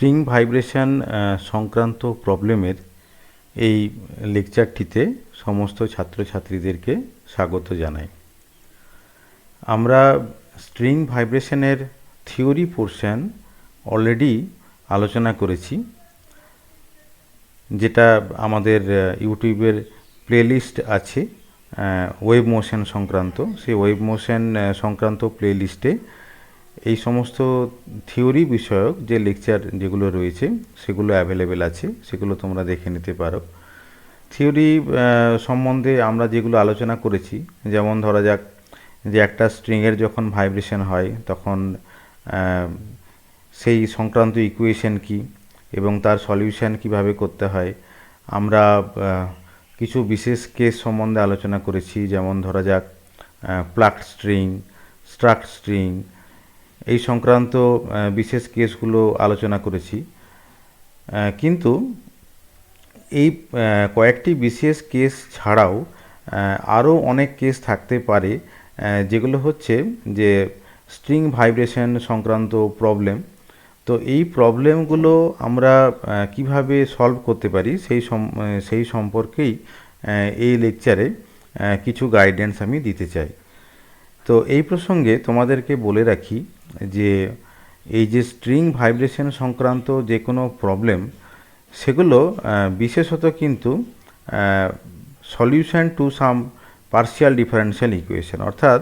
String vibration সংক্রান্ত প্রবলেমের এই লেকচারটিতে সমস্ত ছাত্রছাত্রীদেরকে স্বাগত জানাই। আমরা স্ট্রিং ভাইব্রেশনের থিওরি পোর্শন অলরেডি আলোচনা করেছি, যেটা আমাদের ইউটিউবের প্লেলিস্ট আছে ওয়েভ মোশন সংক্রান্ত। সেই ওয়েভ মোশন সংক্রান্ত প্লেলিস্টে এই সমস্ত থিওরি বিষয়ক যে লেকচার যেগুলো রয়েছে সেগুলো অ্যাভেলেবেল আছে, সেগুলো তোমরা দেখে নিতে পারো। থিওরি সম্বন্ধে আমরা যেগুলো আলোচনা করেছি, যেমন ধরা যাক যে একটা স্ট্রিংয়ের যখন ভাইব্রেশন হয় তখন সেই সংক্রান্ত ইকুয়েশন কি এবং তার সলিউশন কিভাবে করতে হয়। আমরা কিছু বিশেষ কেস সম্বন্ধে আলোচনা করেছি, যেমন ধরা যাক প্লাগড স্ট্রিং, স্ট্রাকড স্ট্রিং, এই সংক্রান্ত বিশেষ কেসগুলো আলোচনা করেছি। কিন্তু এই কয়েকটি বিশেষ কেস ছাড়াও আরও অনেক কেস থাকতে পারে, যেগুলো হচ্ছে যে স্ট্রিং ভাইব্রেশন সংক্রান্ত প্রবলেম। তো এই প্রবলেমগুলো আমরা কিভাবে সলভ করতে পারি সেই সম্পর্কেই এই লেকচারে কিছু গাইডেন্স আমি দিতে চাই। তো এই প্রসঙ্গে তোমাদেরকে বলে রাখি যে এই যে স্ট্রিং ভাইব্রেশন সংক্রান্ত যে কোনো প্রবলেম, সেগুলো বিশেষত কিন্তু solution to some partial differential equation, অর্থাৎ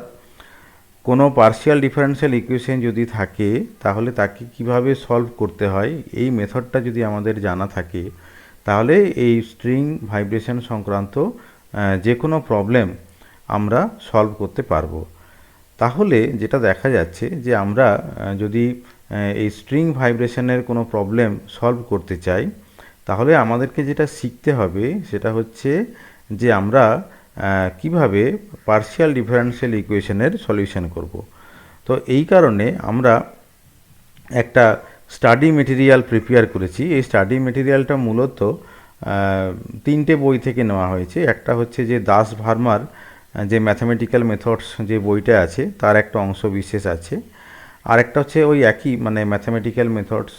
কোনো পার্শিয়াল ডিফারেনশিয়াল ইকুয়েশন যদি থাকে তাহলে তাকে কিভাবে সলভ করতে হয় এই মেথডটা যদি আমাদের জানা থাকে, তাহলে এই স্ট্রিং ভাইব্রেশন সংক্রান্ত যে কোনো প্রবলেম আমরা সলভ করতে পারবো। তাহলে যেটা দেখা যাচ্ছে যে আমরা যদি এই স্ট্রিং ভাইব্রেশনের কোনো প্রবলেম সলভ করতে চাই, তাহলে আমাদেরকে যেটা শিখতে হবে সেটা হচ্ছে যে আমরা কিভাবে পার্শিয়াল ডিফারেনশিয়াল ইকুয়েশনের সলিউশন করব। তো এই কারণে আমরা একটা স্টাডি মেটেরিয়াল প্রিপেয়ার করেছি। এই স্টাডি মেটেরিয়ালটা মূলত তিনটে বই থেকে নেওয়া হয়েছে। একটা হচ্ছে যে দাস ভার্মার যে ম্যাথামেটিক্যাল মেথডস যে বইটা আছে তার একটা অংশ বিশেষ আছে, আর একটা হচ্ছে ওই একই ম্যাথামেটিক্যাল মেথডস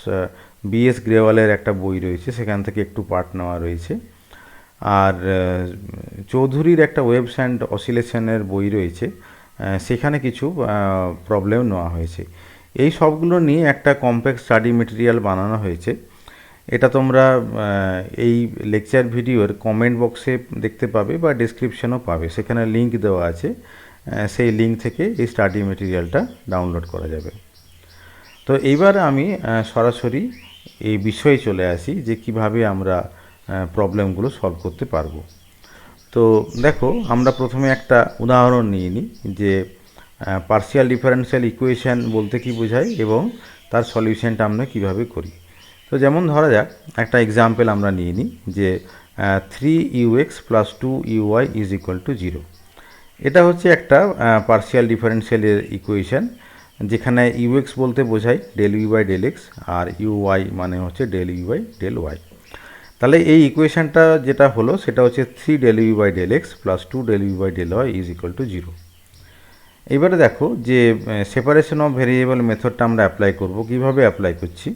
বিএস গ্রেওয়ালের একটা বই রয়েছে, সেখান থেকে একটু পার্ট নেওয়া রয়েছে। আর চৌধুরীর একটা ওয়েভস অ্যান্ড অসিলেশনের বই রয়েছে, সেখানে কিছু প্রবলেম নেওয়া হয়েছে। এই সবগুলো নিয়ে একটা কম্প্যাক্ট স্টাডি মেটেরিয়াল বানানো হয়েছে। এটা তোমরা এই লেকচার ভিডিওর কমেন্ট বক্সে দেখতে পাবে বা ডেসক্রিপশনও পাবে, সেখানে লিঙ্ক দেওয়া আছে। সেই লিঙ্ক থেকে এই স্টাডি মেটেরিয়ালটা ডাউনলোড করা যাবে। তো এইবার আমি সরাসরি এই বিষয়ে চলে আসি যে কিভাবে আমরা প্রবলেমগুলো সলভ করতে পারবো। তো দেখো, আমরা প্রথমে একটা উদাহরণ নিয়ে নিই যে পার্শিয়াল ডিফারেনশিয়াল ইকুয়েশন বলতে কি বোঝায় এবং তার সলিউশনটা আমরা কিভাবে করি। তো যেমন ধরা যাক একটা এক্সাম্পল আমরা নিয়ে নিই যে 3ux + 2uy = 0। এটা হচ্ছে একটা পার্শিয়াল ডিফারেনশিয়ালের ইকুয়েশন, যেখানে ux বলতে বোঝায় ∂u/∂x আর uy মানে হচ্ছে ∂u/∂y। তাহলে এই ইকুয়েশনটা যেটা হলো সেটা হচ্ছে 3 ∂u/∂x + 2 ∂u/∂y = 0। এবারে দেখো যে সেপারেশন অফ ভেরিয়েবল মেথডটা আমরা অ্যাপ্লাই করব। কিভাবে অ্যাপ্লাই করছি,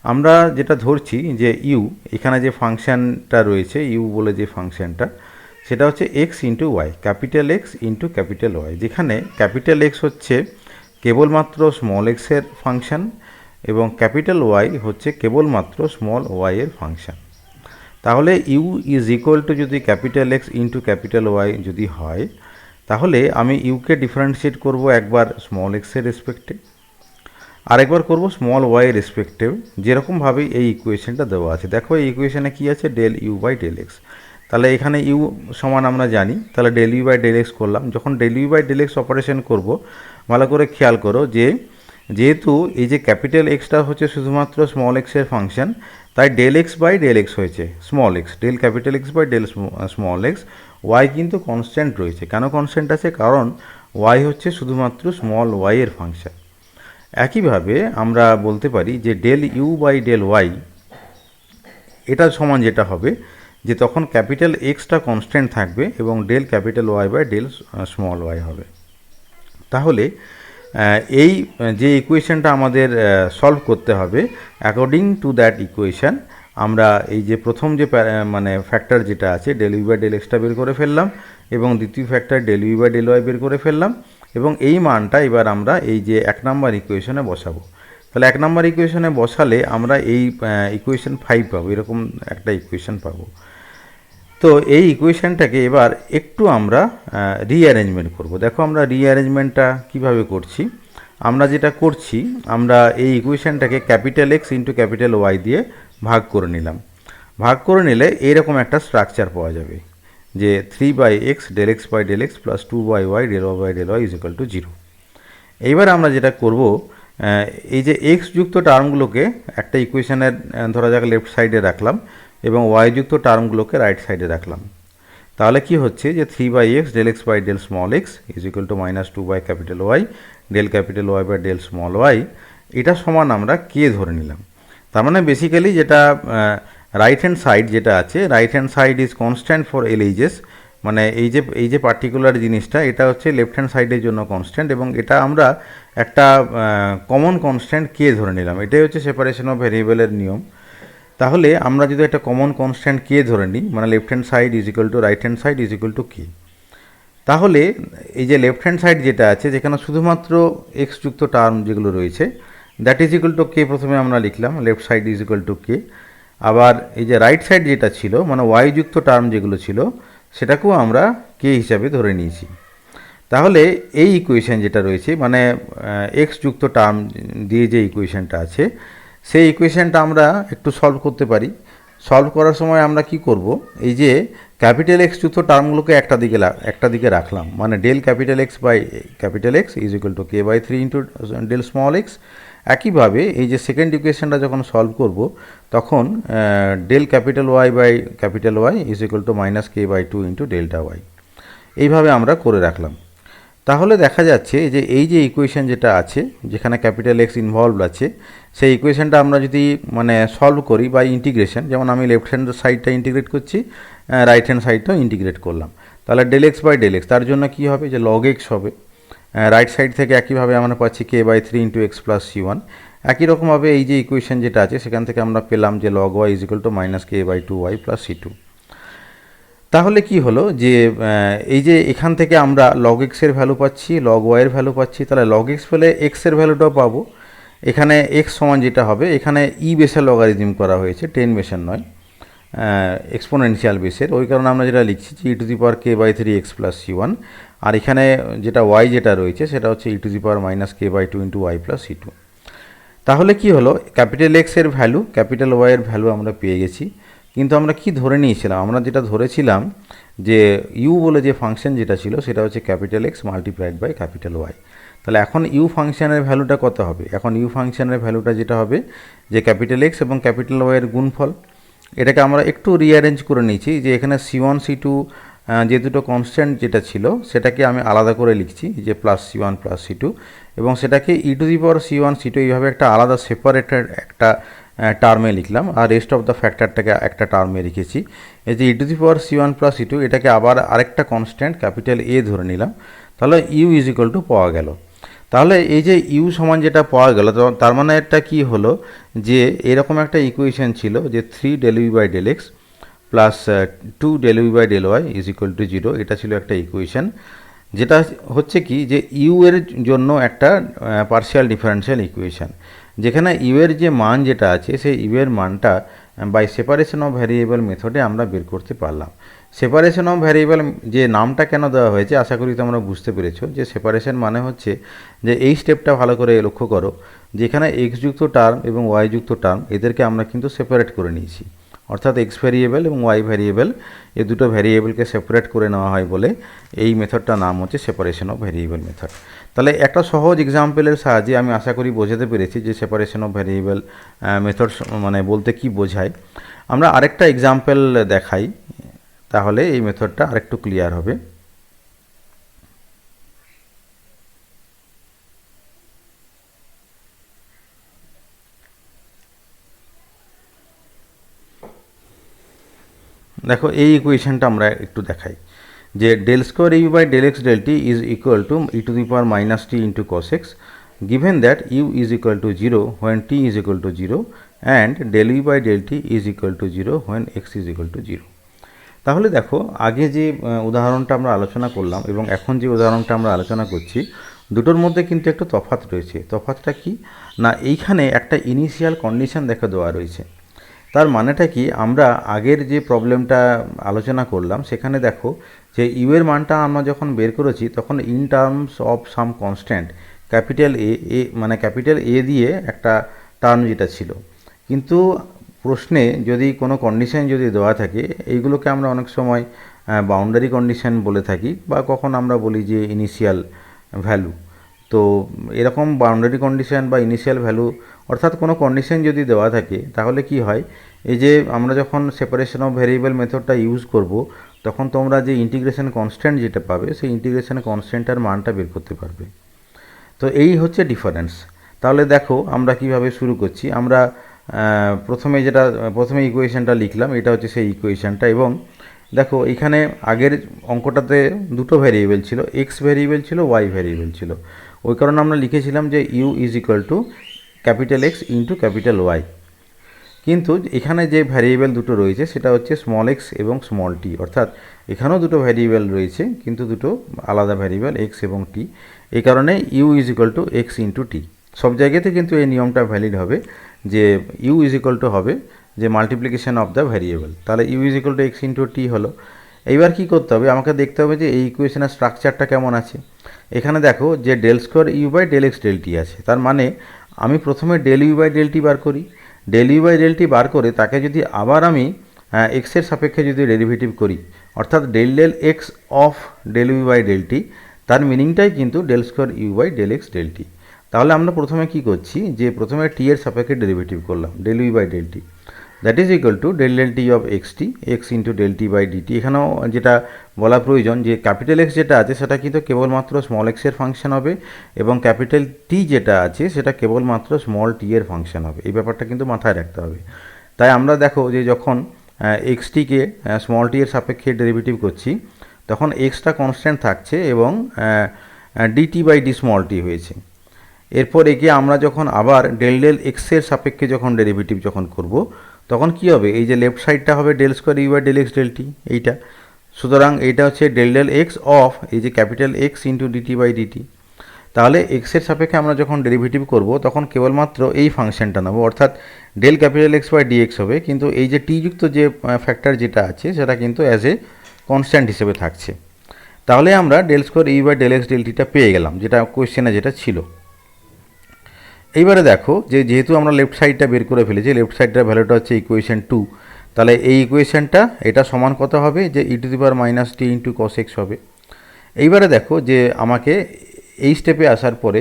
আমরা যেটা ধরছি যে ইউ, এখানে যে ফাংশানটা রয়েছে ইউ বলে যে ফাংশানটা, সেটা হচ্ছে x × y, capital X × capital Y, যেখানে ক্যাপিটাল X হচ্ছে কেবলমাত্র স্মল x এর ফাংশান এবং ক্যাপিটাল Y হচ্ছে কেবলমাত্র স্মল y এর ফাংশান। তাহলে ইউ = যদি ক্যাপিটাল X × ক্যাপিটাল Y যদি হয়, তাহলে আমি ইউকে ডিফারেন্সিয়েট করব একবার স্মল x এর রেসপেক্টে, আরেকবার করব স্মল y এর রেসপেক্টে, যেরকমভাবে এই ইকুয়েশনটা দেওয়া আছে। দেখো এই ইকুয়েশনে কি আছে, ∂u/∂x। তাহলে এখানে ইউ সমান আমরা জানি, তাহলে ∂u/∂x করলাম। যখন ∂u/∂x অপারেশন করব, ভালো করে খেয়াল করো যে যেহেতু এই যে ক্যাপিটাল এক্সটা হচ্ছে শুধুমাত্র স্মল x এর ফাংশন, তাই ∂x/∂x হয়েছে স্মল x, ∂X/স্মল x। y কিন্তু কনস্ট্যান্ট রয়েছে। কেন কনস্ট্যান্ট আছে? কারণ y হচ্ছে শুধুমাত্র স্মল y এর ফাংশন। একইভাবে আমরা বলতে পারি যে ∂u/∂y এটা সমান যেটা হবে যে তখন ক্যাপিটাল এক্সটা কনস্ট্যান্ট থাকবে এবং ∂Y/স্মল y হবে। তাহলে এই যে ইকুয়েশনটা আমাদের সলভ করতে হবে অ্যাকর্ডিং টু দ্যাট ইকুয়েশন আমরা এই যে প্রথম যে মানে ফ্যাক্টর যেটা আছে ডেল ইউ বাই ডেল এক্সটা বের করে ফেললাম এবং দ্বিতীয় factor del you by del y বের করে ফেললাম এবং এই মানটা এবার আমরা এই যে 1 নম্বর ইকুয়েশনে বসাবো। তাহলে 1 নম্বর ইকুয়েশনে বসালে আমরা এই ইকুয়েশন 5 পাবো, এরকম একটা ইকুয়েশন পাবো। তো এই ইকুয়েশনটাকে এবার একটু আমরা রিঅ্যারেঞ্জমেন্ট করব। দেখো আমরা রিঅ্যারেঞ্জমেন্টটা কিভাবে করছি। আমরা যেটা করছি, আমরা এই ইকুয়েশনটাকে capital x into capital Y দিয়ে ভাগ করে নিলাম। ভাগ করে নিলে এইরকম একটা স্ট্রাকচার পাওয়া যাবে যে 3/x del x by del x plus 2/y del Y by del y is equal to 0। এইবার আমরা যেটা করব, এই যে এক্স যুক্ত টার্মগুলোকে একটা ইকুয়েশনের ধরা যাক লেফট সাইডে রাখলাম এবং ওয়াই যুক্ত টার্মগুলোকে রাইট সাইডে রাখলাম। তাহলে কি হচ্ছে যে 3/x del x by del small x is equal to -2 by capital y del capital y by del small y, এটা সমান আমরা কে ধরে নিলাম। তার মানে বেসিক্যালি যেটা রাইট হ্যান্ড সাইড যেটা আছে, right hand side is constant for L HS, মানে এই যে পার্টিকুলার জিনিসটা এটা হচ্ছে লেফট হ্যান্ড সাইডের জন্য কনস্ট্যান্ট এবং এটা আমরা একটা কমন কনস্ট্যান্ট কে ধরে নিলাম। এটাই হচ্ছে সেপারেশন অফ ভেরিয়েবলের নিয়ম। তাহলে আমরা যদি একটা কমন কনস্ট্যান্ট কে ধরে নিই, মানে left hand side is equal to right hand side is equal to K, তাহলে এই যে লেফট হ্যান্ড সাইড যেটা আছে যেখানে শুধুমাত্র এক্স যুক্ত টার্ম যেগুলো রয়েছে that is equal to K প্রথমে আমরা লিখলাম, left side is equal to K. আবার এই যে রাইট সাইড যেটা ছিল মানে ওয়াই যুক্ত টার্ম যেগুলো ছিল সেটাকেও আমরা কে হিসাবে ধরে নিয়েছি। তাহলে এই ইকুয়েশন যেটা রয়েছে মানে এক্স যুক্ত টার্ম দিয়ে যে ইকুয়েশনটা আছে সেই ইকুয়েশনটা আমরা একটু সলভ করতে পারি। সলভ করার সময় আমরা কি করব, এই যে ক্যাপিটাল এক্স যুক্ত টার্মগুলোকে একটা দিকে রাখলাম, মানে del capital x by capital x is equal to k by 3 into del small x. একইভাবে এই যে সেকেন্ড ইকুয়েশনটা যখন সলভ করব তখন del capital y by capital y is equal to -k/2 into delta y. এইভাবে আমরা করে রাখলাম। তাহলে দেখা যাচ্ছে যে এই যে ইকুয়েশন যেটা আছে যেখানে ক্যাপিটাল এক্স ইনভলভ আছে সেই ইকুয়েশনটা আমরা যদি মানে সলভ করি বাই ইন্টিগ্রেশন, যেমন আমি লেফট হ্যান্ড সাইডটা ইন্টিগ্রেট করছি, রাইট হ্যান্ড সাইডটাও ইন্টিগ্রেট করলাম, তাহলে del x by del x তার জন্য কী হবে যে লগ এক্স হবে। রাইট সাইড থেকে একইভাবে আমরা পাচ্ছি k/3 into x plus c1। একই রকমভাবে এই যে ইকুয়েশন যেটা আছে সেখান থেকে আমরা পেলাম যে log y is equal to -k/2y plus c2। তাহলে কি হলো যে এই যে এখান থেকে আমরা লগ এক্সের ভ্যালু পাচ্ছি, লগ ওয়াইয়ের ভ্যালু পাচ্ছি, তাহলে লগ এক্স পেলে এক্সের ভ্যালুটাও পাবো। এখানে এক্স সমান যেটা হবে, এখানে ই বেসের লগারিদম করা হয়েছে, 10 বেসের নয়, এক্সপোনেনশিয়াল বেসের, ওই কারণে আমরা যেটা লিখছি যে e⁻k/3x প্লাস c1। আর এখানে যেটা ওয়াই যেটা রয়েছে সেটা হচ্ছে e⁻−k/2 into Y plus c2। তাহলে কি হলো, ক্যাপিটাল এক্সের ভ্যালু ক্যাপিটাল ওয়াইয়ের ভ্যালু আমরা পেয়ে গেছি। কিন্তু আমরা কি ধরে নিয়েছিলাম, আমরা যেটা ধরেছিলাম যে ইউ বলে যে ফাংশন যেটা ছিল সেটা হচ্ছে capital x multiplied by capital y. তাহলে এখন ইউ ফাংশনের ভ্যালুটা কত হবে, এখন ইউ ফাংশনের ভ্যালুটা যেটা হবে যে ক্যাপিটাল এক্স এবং ক্যাপিটাল ওয়াইয়ের গুণফল। এটাকে আমরা একটু রিঅ্যারেঞ্জ করে নিয়েছি যে এখানে c1 c2 যে দুটো কনস্ট্যান্ট যেটা ছিল সেটাকে আমি আলাদা করে লিখছি যে প্লাস c1 প্লাস c2 এবং সেটাকে e⁻c1 c2 এইভাবে একটা আলাদা সেপারেটেড একটা টার্মে লিখলাম আর রেস্ট অফ দ্য ফ্যাক্টরটাকে একটা টার্মে রেখেছি। এই যে e⁻c1 প্লাস c2 এটাকে আবার আরেকটা কনস্ট্যান্ট ক্যাপিটাল এ ধরে নিলাম, তাহলে ইউ ইজ ইকুয়াল টু পাওয়া গেল। তাহলে এই যে ইউ সমান যেটা পাওয়া গেল তার মানে এটা কি হলো যে এরকম একটা ইকুয়েশন ছিল যে 3 del you by del x plus 2 del you by del y is equal to 0। এটা ছিল একটা ইকুয়েশন যেটা হচ্ছে কি যে ইউ এর জন্য একটা পার্শিয়াল ডিফারেনশিয়াল ইকুয়েশন, যেখানে ইউ এর যে মান যেটা আছে সেই ইউ এর মানটা বাই সেপারেশন অফ ভ্যারিয়েবল মেথডে আমরা বের করতে পারলাম। সেপারেশন অফ ভ্যারিয়েবল যে নামটা কেন দেওয়া হয়েছে আশা করি তোমরা বুঝতে পেরেছো যে সেপারেশন মানে হচ্ছে যে এই স্টেপটা ভালো করে লক্ষ্য করো, যেখানে এক্স যুক্ত টার্ম এবং ওয়াই যুক্ত টার্ম এদেরকে আমরা কিন্তু সেপারেট করে নিয়েছি, অর্থাৎ এক্স ভ্যারিয়েবল এবং ওয়াই ভ্যারিয়েবল এই দুটো ভ্যারিয়েবলকে সেপারেট করে নেওয়া হয় বলে এই মেথডটার নাম হচ্ছে সেপারেশন অফ ভ্যারিয়েবল মেথড। তাহলে একটা সহজ এক্সাম্পলের সাহায্যে আমি আশা করি বোঝাতে পেরেছি যে সেপারেশন অফ ভ্যারিয়েবল মেথড মানে বলতে কি বোঝায়। আমরা আরেকটা এক্সাম্পল দেখাই, তাহলে এই মেথডটা আরেকটু ক্লিয়ার হবে। দেখো এই ইকুয়েশনটা আমরা একটু দেখাই যে del square u by del x del T is equal to e to the power minus t into cos x given that u is equal to 0 when t is equal to 0 and del u by del t is equal to 0 when x is equal to 0. তাহলে দেখো আগে যে উদাহরণটা আমরা আলোচনা করলাম এবং এখন যে উদাহরণটা আমরা আলোচনা করছি দুটোর মধ্যে কিন্তু একটু তফাৎ রয়েছে। তফাৎটা কি না, এইখানে একটা ইনিশিয়াল কন্ডিশন দেখে দেওয়া রয়েছে। তার মানেটা কি, আমরা আগের যে প্রবলেমটা আলোচনা করলাম সেখানে দেখো যে ইউ এর মানটা আমরা যখন বের করেছি তখন in terms of some constant capital A মানে ক্যাপিটাল এ দিয়ে একটা টার্ম যেটা ছিল, কিন্তু প্রশ্নে যদি কোনো কন্ডিশন যদি দেওয়া থাকে এইগুলোকে আমরা অনেক সময় বাউন্ডারি কন্ডিশন বলে থাকি বা কখন আমরা বলি যে ইনিশিয়াল ভ্যালু। তো এরকম বাউন্ডারি কন্ডিশন বা ইনিশিয়াল ভ্যালু অর্থাৎ কোনো কন্ডিশন যদি দেওয়া থাকে তাহলে কি হয়, এই যে আমরা যখন সেপারেশন অফ ভেরিয়েবল মেথডটা ইউজ করব তখন তোমরা যে ইন্টিগ্রেশন কনস্ট্যান্ট যেটা পাবে সেই ইন্টিগ্রেশন কনস্ট্যান্টটার মানটা বের করতে পারবে। তো এই হচ্ছে ডিফারেন্স। তাহলে দেখো আমরা কিভাবে শুরু করছি। আমরা প্রথমে ইকুয়েশনটা লিখলাম, এটা হচ্ছে সেই ইকুয়েশনটা। এবং দেখো এখানে আগের অঙ্কটাতে দুটো ভ্যারিয়েবল ছিল, এক্স ভ্যারিয়েবল ছিল, ওয়াই ভ্যারিয়েবল ছিল। ওই কারণে আমরা লিখেছিলাম যে u is equal to capital x into capital y. কিন্তু এখানে যে ভ্যারিয়েবল দুটো রয়েছে সেটা হচ্ছে স্মল এক্স এবং স্মল টি, অর্থাৎ এখানেও দুটো ভ্যারিয়েবল রয়েছে কিন্তু দুটো আলাদা ভ্যারিয়েবল এক্স এবং টি। এই কারণে U is equal to x into T. সব জায়গাতে কিন্তু এই নিয়মটা ভ্যালিড হবে যে ইউ ইজ ইকুয়াল টু হবে যে মাল্টিপ্লিকেশন অফ দ্য ভ্যারিয়েবল। তাহলে U is equal to x into T হলো। এইবার কী করতে হবে, আমাকে দেখতে হবে যে এই ইকুয়েশনের স্ট্রাকচারটা কেমন আছে। এখানে দেখো যে del square u by del x del t আছে, তার মানে আমি প্রথমে del you by del t বার করি। Del you by del t বার করে তাকে যদি আবার আমি এক্সের সাপেক্ষে যদি ডেরিভেটিভ করি, অর্থাৎ del del x of del you by del t, তার মিনিংটাই কিন্তু del square u by del x del t. তাহলে আমরা প্রথমে কি করছি, যে প্রথমে টি এর সাপেক্ষে ডেরিভেটিভ করলাম del you by del t, that is equal to del del T of x t, x into del t by dt. এখানেও যেটা বলা প্রয়োজন যে ক্যাপিটাল এক্স যেটা আছে সেটা কিন্তু কেবলমাত্র স্মল এক্সের ফাংশন হবে এবং ক্যাপিটাল টি যেটা আছে সেটা কেবলমাত্র স্মল টি এর ফাংশন হবে। এই ব্যাপারটা কিন্তু মাথায় রাখতে হবে। তাই আমরা দেখো যে যখন এক্সটিকে স্মল টি এর সাপেক্ষে ডেরিভেটিভ করছি তখন এক্সটা কনস্ট্যান্ট থাকছে এবং DT by D small tea হয়েছে। এরপর একে আমরা যখন আবার ডেল ডেল এক্সের সাপেক্ষে যখন ডেরিভেটিভ যখন করব তখন কি হবে, এই যে লেফট সাইডটা হবে del square u by del x del t এইটা। সুতরাং এইটা হচ্ছে ডেল ডেল এক্স অফ এই যে capital x into dt by dt. তাহলে এক্সের সাপেক্ষে আমরা যখন ডেরিভেটিভ করব তখন কেবলমাত্র এই ফাংশনটা নেব, অর্থাৎ del capital x by dx হবে, কিন্তু এই যে টি যুক্ত যে ফ্যাক্টর যেটা আছে সেটা কিন্তু অ্যাজ এ কনস্ট্যান্ট হিসেবে থাকছে। তাহলে আমরা del square u by del x del টিটা পেয়ে গেলাম, যেটা কোয়েশ্চেনে যেটা ছিল। এইবারে দেখো যে যেহেতু আমরা লেফট সাইডটা বের করে ফেলেছি, লেফট সাইডটার ভ্যালুটা হচ্ছে ইকুয়েশন 2, তাহলে এই ইকুয়েশনটা এটা সমান কত হবে, যে e to the power minus t into cos x হবে। এইবারে দেখো যে আমাকে এই স্টেপে আসার পরে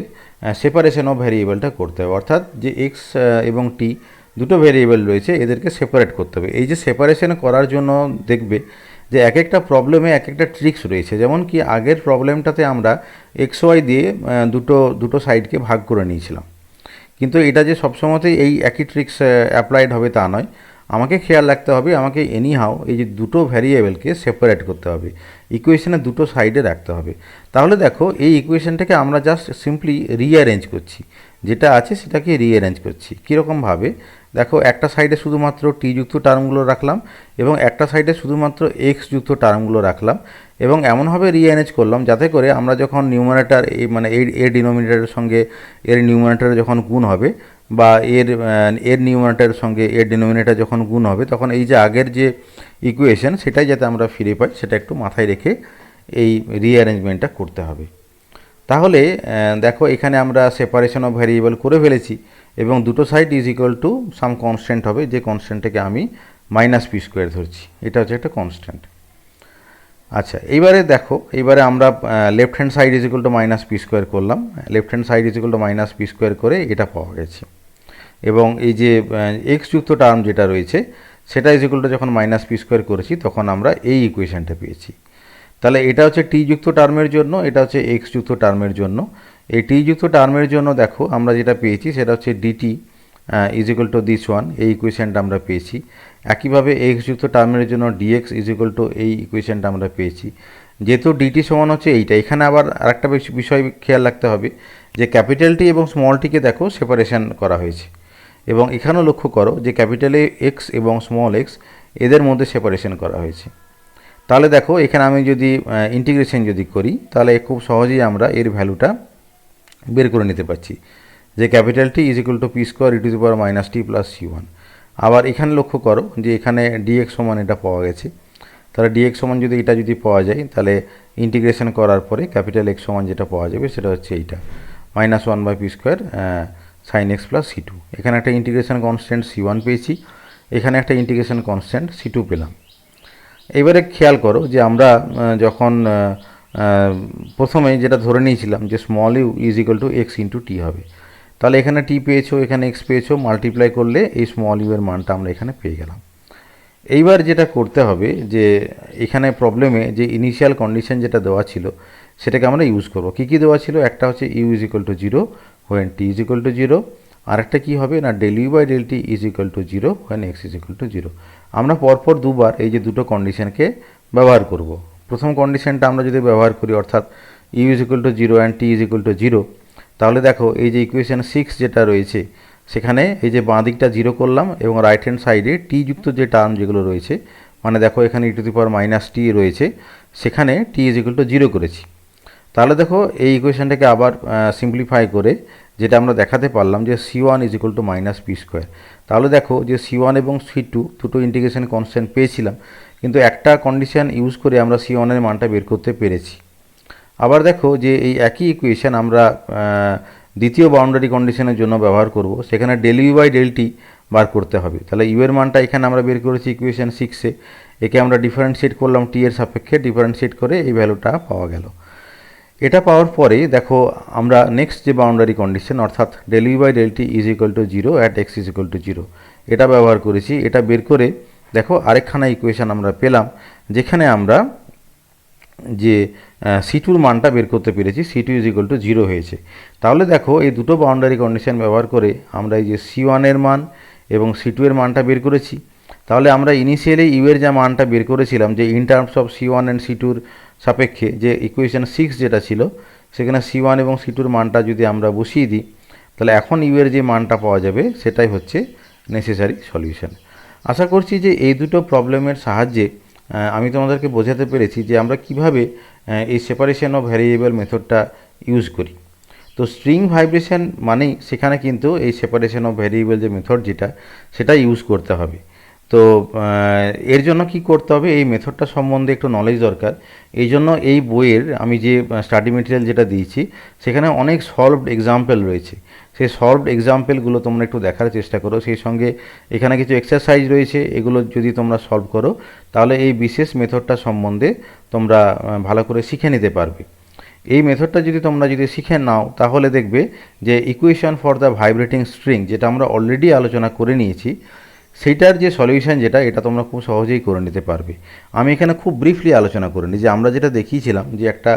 সেপারেশন অফ ভ্যারিয়েবলটা করতে হবে, অর্থাৎ যে এক্স এবং টি দুটো ভ্যারিয়েবল রয়েছে এদেরকে সেপারেট করতে হবে। এই যে সেপারেশন করার জন্য দেখবে যে এক একটা প্রবলেমে এক একটা ট্রিক্স রয়েছে। যেমন কি আগের প্রবলেমটাতে আমরা এক্স ওয়াই দিয়ে দুটো সাইডকে ভাগ করে নিয়েছিলাম, কিন্তু এটা যে সবসময়তেই এই একই ট্রিক্স অ্যাপ্লাইড হবে তা নয়। আমাকে খেয়াল রাখতে হবে, আমাকে এনিহাও এই যে দুটো ভ্যারিয়েবলকে সেপারেট করতে হবে, ইকুয়েশনের দুটো সাইডে রাখতে হবে। তাহলে দেখো এই ইকুয়েশনটাকে আমরা জাস্ট সিম্পলি রিঅ্যারেঞ্জ করছি, যেটা আছে সেটাকে রিঅ্যারেঞ্জ করছি। কীরকমভাবে দেখো, একটা সাইডে শুধুমাত্র টি যুক্ত টার্মগুলো রাখলাম এবং একটা সাইডে শুধুমাত্র এক্স যুক্ত টার্মগুলো রাখলাম এবং এমনভাবে রিঅ্যারেঞ্জ করলাম যাতে করে আমরা যখন নিউমারেটার মানে এর ডিনোমিনেটরের সঙ্গে এর নিউমারেটার যখন গুণ হবে বা এর নিউমারেটারের সঙ্গে এর ডিনোমিনেটর যখন গুণ হবে তখন এই যে আগের যে ইকুয়েশন সেটাই যাতে আমরা ফিরে পাই সেটা একটু মাথায় রেখে এই রিঅ্যারেঞ্জমেন্টটা করতে হবে। তাহলে দেখো এখানে আমরা সেপারেশন অফ ভ্যারিয়েবল করে ফেলেছি এবং দুটো side is equal to some constant হবে, যে কনস্ট্যান্টটাকে আমি মাইনাস পি স্কোয়ার ধরছি, এটা হচ্ছে একটা কনস্ট্যান্ট। আচ্ছা, এইবারে দেখো এইবারে আমরা left hand side is equal to minus P square করলাম, left hand side is equal to minus P square করে এটা পাওয়া গেছে এবং এই যে এক্স যুক্ত টার্ম যেটা রয়েছে সেটা ইজ ইকুয়াল টু যখন মাইনাস পি স্কোয়ার করেছি তখন আমরা এই ইকুয়েশনটা পেয়েছি। তাহলে এটা হচ্ছে টি যুক্ত টার্মের জন্য, এটা হচ্ছে এক্স যুক্ত টার্মের জন্য। এই টি যুক্ত টার্মের জন্য দেখো আমরা যেটা পেয়েছি সেটা হচ্ছে dt is equal to this one, এই ইকুয়েশনটা আমরা পেয়েছি। একইভাবে এক্স যুক্ত টার্মের জন্য ডিএক্স ইজ ইকুয়াল টু এই ইকুয়েশনটা আমরা পেয়েছি। যেহেতু ডিটি সমান হচ্ছে এইটা, এখানে আবার আরেকটা বিষয় খেয়াল রাখতে হবে যে ক্যাপিটাল টি এবং স্মল টিকে দেখো সেপারেশন করা হয়েছে, এবং এখানেও লক্ষ্য করো যে ক্যাপিটাল এক্স এবং স্মল এক্স এদের মধ্যে সেপারেশন করা হয়েছে। তাহলে দেখো এখানে আমি যদি ইন্টিগ্রেশন যদি করি তাহলে খুব সহজেই আমরা এর ভ্যালুটা বের করে নিতে পারছি যে capital T is equal to P square e to the power minus T plus C one. আবার এখানে লক্ষ্য করো যে এখানে ডিএক্স সমান এটা পাওয়া গেছে, তাহলে ডিএক্স সমান যদি এটা যদি পাওয়া যায় তাহলে ইন্টিগ্রেশন করার পরে ক্যাপিটাল এক্স সমান যেটা পাওয়া যাবে সেটা হচ্ছে এইটা minus one by P square sine X plus C two. এখানে একটা ইন্টিগ্রেশন কনস্ট্যান্ট সি ওয়ান পেয়েছি, এখানে একটা ইন্টিগ্রেশন কনস্ট্যান্ট সি টু পেলাম। এবারে খেয়াল করো যে আমরা যখন প্রথমে যেটা ধরে নিয়েছিলাম যে small u is equal to x into t হবে, তাহলে এখানে টি পেয়েছো, এখানে এক্স পেয়েছো, মাল্টিপ্লাই করলে এই স্মল ইউ এর মানটা আমরা এখানে পেয়ে গেলাম। এইবার যেটা করতে হবে যে এখানে প্রবলেমে যে ইনিশিয়াল কন্ডিশন যেটা দেওয়া ছিল সেটাকে আমরা ইউজ করবো। কী কী দেওয়া ছিল? একটা হচ্ছে u is equal to zero when t is equal to zero, আর একটা কী হবে না del you by del T is equal to zero when x is equal to zero. আমরা পরপর দুবার এই যে দুটো কন্ডিশনকে ব্যবহার করব। প্রথম কন্ডিশনটা আমরা যদি ব্যবহার করি অর্থাৎ U is equal to zero and T is equal to zero, তাহলে দেখো এই যে ইকুয়েশন 6 যেটা রয়েছে সেখানে এই যে বাঁ দিকটা জিরো করলাম এবং রাইট হ্যান্ড সাইডে টি যুক্ত যে টার্ম যেগুলো রয়েছে, মানে দেখো এখানে ই টু দি পাওয়ার মাইনাস টি রয়েছে, সেখানে টি ইজ ইকুয়াল টু জিরো করেছি। তাহলে দেখো এই ইকুয়েশনটাকে আবার সিম্পলিফাই করে যেটা আমরা দেখাতে পারলাম যে C one is equal to minus P square. তাহলে দেখো যে সি ওয়ান এবং সি টু দুটো ইন্টিগ্রেশন কনস্ট্যান্ট পেয়েছিলাম, কিন্তু একটা কন্ডিশন ইউজ করে আমরা সি ওয়ানের মানটা বের করতে পেরেছি। আবার দেখো যে এই একই ইকুয়েশন আমরা দ্বিতীয় বাউন্ডারি কন্ডিশনের জন্য ব্যবহার করব, সেখানে del you by del t বার করতে হবে। তাহলে ইউ এর মানটা এখানে আমরা বের করেছি ইকুয়েশন 6-এ, একে আমরা ডিফারেন্সিয়েট করলাম টি এর সাপেক্ষে, ডিফারেন্সিয়েট করে এই ভ্যালুটা পাওয়া গেল। এটা পাওয়ার পরে দেখো আমরা নেক্সট যে বাউন্ডারি কন্ডিশন অর্থাৎ del you by del T is equal to zero at x is equal to zero, এটা ব্যবহার করেছি। এটা বের করে দেখো আরেকখানা ইকুয়েশন আমরা পেলাম যেখানে আমরা যে সি টুর মানটা বের করতে পেরেছি, C two is equal to zero হয়েছে। তাহলে দেখো এই দুটো বাউন্ডারি কন্ডিশন ব্যবহার করে আমরা এই যে সি ওয়ানের মান এবং সি টু এর মানটা বের করেছি। তাহলে আমরা ইনিশিয়ালি ইউ এর যা মানটা বের করেছিলাম যে in terms of c one and c টুর সাপেক্ষে যে ইকুয়েশন 6 যেটা ছিল সেখানে সি ওয়ান এবং সি টুর মানটা যদি আমরা বসিয়ে দিই তাহলে এখন ইউ এর যে মানটা পাওয়া যাবে সেটাই হচ্ছে নেসেসারি সলিউশন। আশা করছি যে এই দুটো প্রবলেমের সাহায্যে আমি তোমাদেরকে বোঝাতে পেরেছি যে আমরা কিভাবে এই সেপারেশন অফ ভ্যারিয়েবল মেথডটা ইউজ করি। তো স্ট্রিং ভাইব্রেশন মানেই সেখানে কিন্তু এই সেপারেশন অফ ভ্যারিয়েবল যে মেথড যেটা সেটা ইউজ করতে হবে। তো এর জন্য কি করতে হবে, এই মেথডটা সম্বন্ধে একটু নলেজ দরকার। এই জন্য এই বইয়ের আমি যে স্টাডি মেটেরিয়াল যেটা দিয়েছি সেখানে অনেক সলভড এক্সাম্পল রয়েছে, সেই সলভড এক্সাম্পলগুলো তোমরা একটু দেখার চেষ্টা করো। সেই সঙ্গে এখানে কিছু এক্সারসাইজ রয়েছে, এগুলো যদি তোমরা সলভ করো তাহলে এই বিশেষ মেথডটা সম্বন্ধে তোমরা ভালো করে শিখে নিতে পারবে। এই মেথডটা যদি তোমরা শিখে নাও তাহলে দেখবে যে equation for the vibrating string যেটা আমরা অলরেডি আলোচনা করে নিয়েছি সেইটার যে সলিউশন যেটা এটা তোমরা খুব সহজেই করে নিতে পারবে। আমি এখানে খুব ব্রিফলি আলোচনা করে নিই যে আমরা যেটা দেখিয়েছিলাম যে একটা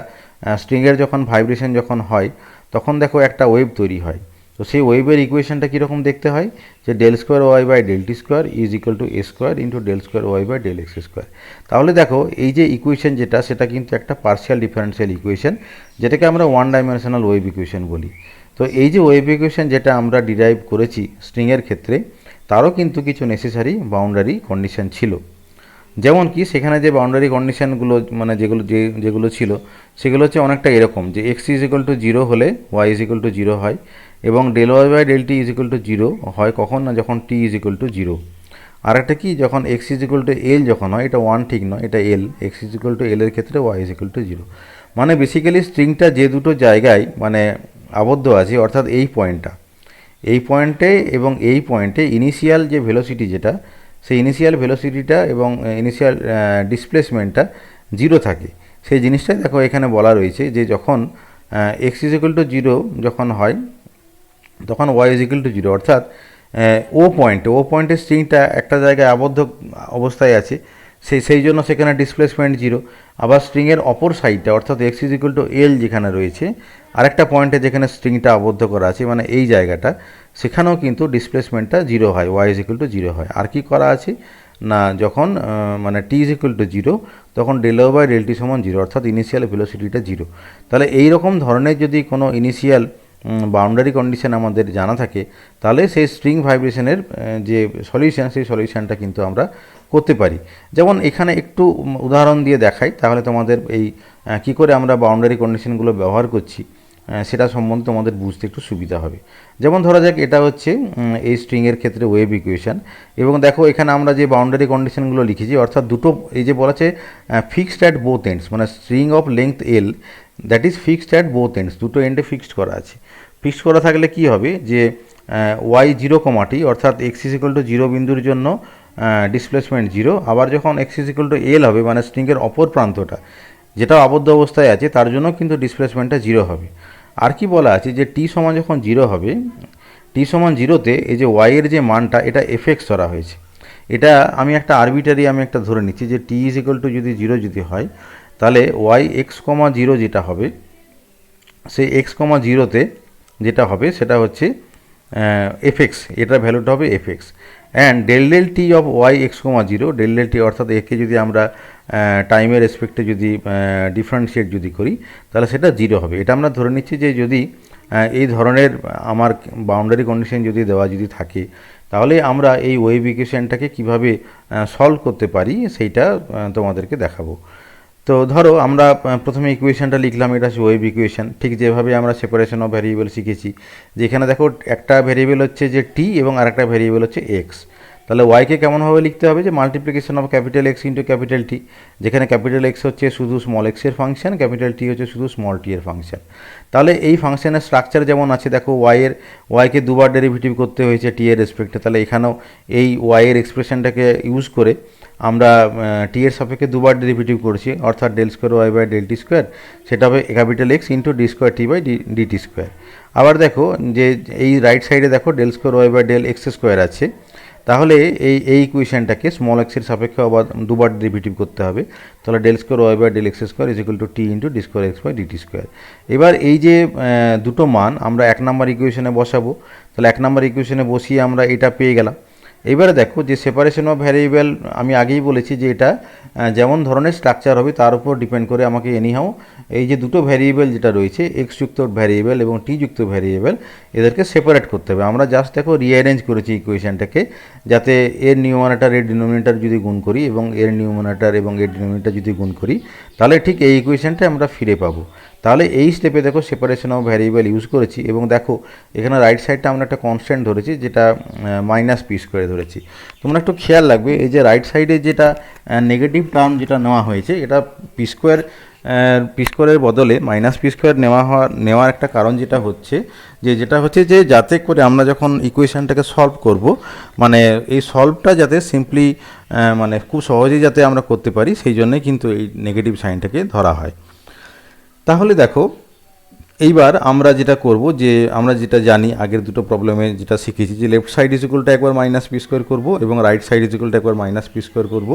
স্ট্রিংয়ের যখন ভাইব্রেশন যখন হয় তখন দেখো একটা ওয়েভ তৈরি হয়। তো সেই ওয়েভের ইকুয়েশনটা কীরকম দেখতে হয় যে del square Y by del T square is equal to A square into del square Y by del X square. তাহলে দেখো এই যে ইকুয়েশন যেটা সেটা কিন্তু একটা পার্শিয়াল ডিফারেন্সিয়াল ইকুয়েশন যেটাকে আমরা ওয়ান ডাইমেনশনাল ওয়েভ ইকুয়েশন বলি। তো এই যে ওয়েভ ইকুয়েশন যেটা আমরা ডিরাইভ করেছি স্ট্রিংয়ের ক্ষেত্রে তারও কিন্তু কিছু নেসেসারি বাউন্ডারি কন্ডিশন ছিল। যেমন কি সেখানে যে বাউন্ডারি কন্ডিশনগুলো মানে যেগুলো ছিল সেগুলো হচ্ছে অনেকটা এরকম যে x is equal to zero হলে y is equal to zero হয় এবং del Y by del T is equal to zero হয় কখন না যখন t is equal to zero. আর একটা কি যখন x is equal to l যখন হয়, এটা ওয়ান ঠিক নয়, এটা l, x is equal to l এর ক্ষেত্রে y is equal to zero. মানে বেসিক্যালি স্ট্রিংটা যে দুটো জায়গায় মানে আবদ্ধ আছে অর্থাৎ এই পয়েন্টে এবং এই পয়েন্টে ইনিশিয়াল যে ভেলোসিটি যেটা সেই ইনিশিয়াল ভেলোসিটিটা এবং ইনিশিয়াল ডিসপ্লেসমেন্টটা জিরো থাকে, সেই জিনিসটাই দেখো এখানে বলা রয়েছে যে যখন x is equal to zero যখন হয় তখন Y is equal to zero, অর্থাৎ ও পয়েন্টে স্ট্রিংটা একটা জায়গায় আবদ্ধ অবস্থায় আছে সেই জন্য সেখানে ডিসপ্লেসমেন্ট জিরো। আবার স্ট্রিংয়ের অপর সাইডটা অর্থাৎ এক্স ইজ ইকুয়াল টু এল যেখানে রয়েছে আরেকটা পয়েন্টে যেখানে স্ট্রিংটা আবদ্ধ করা আছে মানে এই জায়গাটা সেখানেও কিন্তু ডিসপ্লেসমেন্টটা জিরো হয়, Y is equal to zero হয়। আর কি করা আছে না যখন মানে T is equal to zero তখন del O by del T সমান জিরো, অর্থাৎ ইনিশিয়াল ভেলোসিটিটা জিরো। তাহলে এই রকম ধরনের যদি কোনো ইনিশিয়াল বাউন্ডারি কন্ডিশন আমাদের জানা থাকে তাহলে সেই স্ট্রিং ভাইব্রেশনের যে সলিউশন সেই সলিউশনটা কিন্তু আমরা করতে পারি। যেমন এখানে একটু উদাহরণ দিয়ে দেখাই, তাহলে তোমাদের এই কী করে আমরা বাউন্ডারি কন্ডিশনগুলো ব্যবহার করছি সেটা সম্বন্ধে তোমাদের বুঝতে একটু সুবিধা হবে। যেমন ধরা যাক এটা হচ্ছে এই স্ট্রিংয়ের ক্ষেত্রে ওয়েভ ইকুয়েশন, এবং দেখো এখানে আমরা যে বাউন্ডারি কন্ডিশনগুলো লিখেছি, অর্থাৎ দুটো এই যে বলা আছে ফিক্সড অ্যাট বোথ এন্ডস, মানে string of length L that is fixed at both ends, দুটো এন্ডে ফিক্সড করা আছে। ফিক্সড করা থাকলে কি হবে যে ওয়াই জিরো কমাটি অর্থাৎ x is equal to zero বিন্দুর জন্য ডিসপ্লেসমেন্ট জিরো, আবার যখন এক্স ইজ ইকুয়াল টু এল হবে মানে স্ট্রিংয়ের অপর প্রান্তটা যেটা আবদ্ধ অবস্থায় আছে তার জন্য কিন্তু ডিসপ্লেসমেন্টটা জিরো হবে। আর কি বলা আছে যে টি সমান যখন জিরো হবে, টি সমান জিরোতে এই যে ওয়াইয়ের যে মানটা এটা এফএক্স ধরা হয়েছে। এটা আমি একটা আরবিটারি আমি একটা ধরে নিচ্ছি যে টি ইজ ইকুয়াল টু যদি জিরো যদি হয় তাহলে ওয়াই এক্স কমা জিরো যেটা হবে সেই এক্স কমা জিরোতে যেটা হবে সেটা হচ্ছে এফএক্স, এটার ভ্যালুটা হবে F X. And del del T of Y x comma zero, del del T অর্থাৎ একে যদি আমরা টাইমের রেসপেক্টে যদি ডিফারেন্সিয়েট যদি করি তাহলে সেটা জিরো হবে। এটা আমরা ধরে নিচ্ছি যে যদি এই ধরনের আমার বাউন্ডারি কন্ডিশন যদি দেওয়া যদি থাকে তাহলে আমরা এই ওয়েভ ইকুয়েশনটাকে কীভাবে সলভ করতে পারি সেইটা তোমাদেরকে দেখাবো। তো ধরো আমরা প্রথমে ইকুয়েশনটা লিখলাম, এটা হচ্ছে ওয়েভ ইকুয়েশন। ঠিক যেভাবে আমরা সেপারেশন অফ ভ্যারিয়েবল শিখেছি, যেখানে দেখো একটা ভ্যারিয়েবল হচ্ছে যে টি এবং আরেকটা ভ্যারিয়েবল হচ্ছে এক্স, তাহলে ওয়াইকে কেমনভাবে লিখতে হবে যে multiplication of capital x into capital T, যেখানে ক্যাপিটাল এক্স হচ্ছে শুধু স্মল এক্সের ফাংশন, ক্যাপিটাল টি হচ্ছে শুধু স্মল টি এর ফাংশন। তাহলে এই ফাংশনের স্ট্রাকচার যেমন আছে দেখো ওয়াইকে দুবার ডেরিভেটিভ করতে হয়েছে টি এর রেসপেক্টে, তাহলে এখানেও এই ওয়াইয়ের এক্সপ্রেশনটাকে ইউজ করে আমরা টি এর সাপেক্ষে দুবার ডেরিভেটিভ করছি, অর্থাৎ del square Y by del T square, সেটা হবে capital x into D square T by D T square. আবার দেখো যে এই রাইট সাইডে দেখো del square Y by del X square আছে, তাহলে এই ইকুয়েশনটাকে স্মল এক্সের সাপেক্ষে আবার দুবার ডেরিভেটিভ করতে হবে, তাহলে del square Y by del X square is equal to T into D square X by D T square. এবার এই যে দুটো মান আমরা এক নম্বর ইকুয়েশনে বসাবো, তাহলে এক নম্বর ইকুয়েশনে বসিয়ে আমরা এটা পেয়ে গেলাম। এবারে দেখো যে সেপারেশন অফ ভ্যারিয়েবল আমি আগেই বলেছি যে এটা যেমন ধরনের স্ট্রাকচার হবে তার উপর ডিপেন্ড করে আমাকে এনিহাও এই যে দুটো ভ্যারিয়েবল যেটা রয়েছে এক্স যুক্ত ভ্যারিয়েবল এবং টি যুক্ত ভ্যারিয়েবল এদেরকে সেপারেট করতে হবে। আমরা জাস্ট দেখো রিঅ্যারেঞ্জ করেছি ইকুয়েশনটাকে, যাতে এর নিউমারেটর এর ডিনোমিনেটর যদি গুণ করি এবং এর নিউমারেটর এবং এর ডিনোমিনেটর যদি গুণ করি তাহলে ঠিক এই ইকুয়েশনটা আমরা ফিরে পাবো। তাহলে এই স্টেপে দেখো সেপারেশন অফ ভ্যারিয়েবল ইউজ করেছি, এবং দেখো এখানে রাইট সাইডটা আমরা একটা কনস্ট্যান্ট ধরেছি যেটা মাইনাস পি স্কোয়ারে ধরেছি। তোমরা একটু খেয়াল রাখবে এই যে রাইট সাইডে যেটা নেগেটিভ টার্ম যেটা নেওয়া হয়েছে এটা পি স্কোয়ারের বদলে মাইনাস পি স্কোয়ার নেওয়ার একটা কারণ যেটা হচ্ছে যে যাতে করে আমরা যখন ইকুয়েশনটাকে সলভ করব মানে এই সলভটা যাতে সিম্পলি মানে খুব সহজেই যাতে আমরা করতে পারি সেই জন্যই কিন্তু এই নেগেটিভ সাইনটাকে ধরা হয়। তাহলে দেখো এইবার আমরা যেটা করব যে আমরা যেটা জানি আগের দুটো প্রবলেমে যেটা শিখেছি যে left side is equal two একবার মাইনাস পি স্কোয়ার করবো এবং right side is equal two একবার মাইনাস পি স্কোয়ার করবো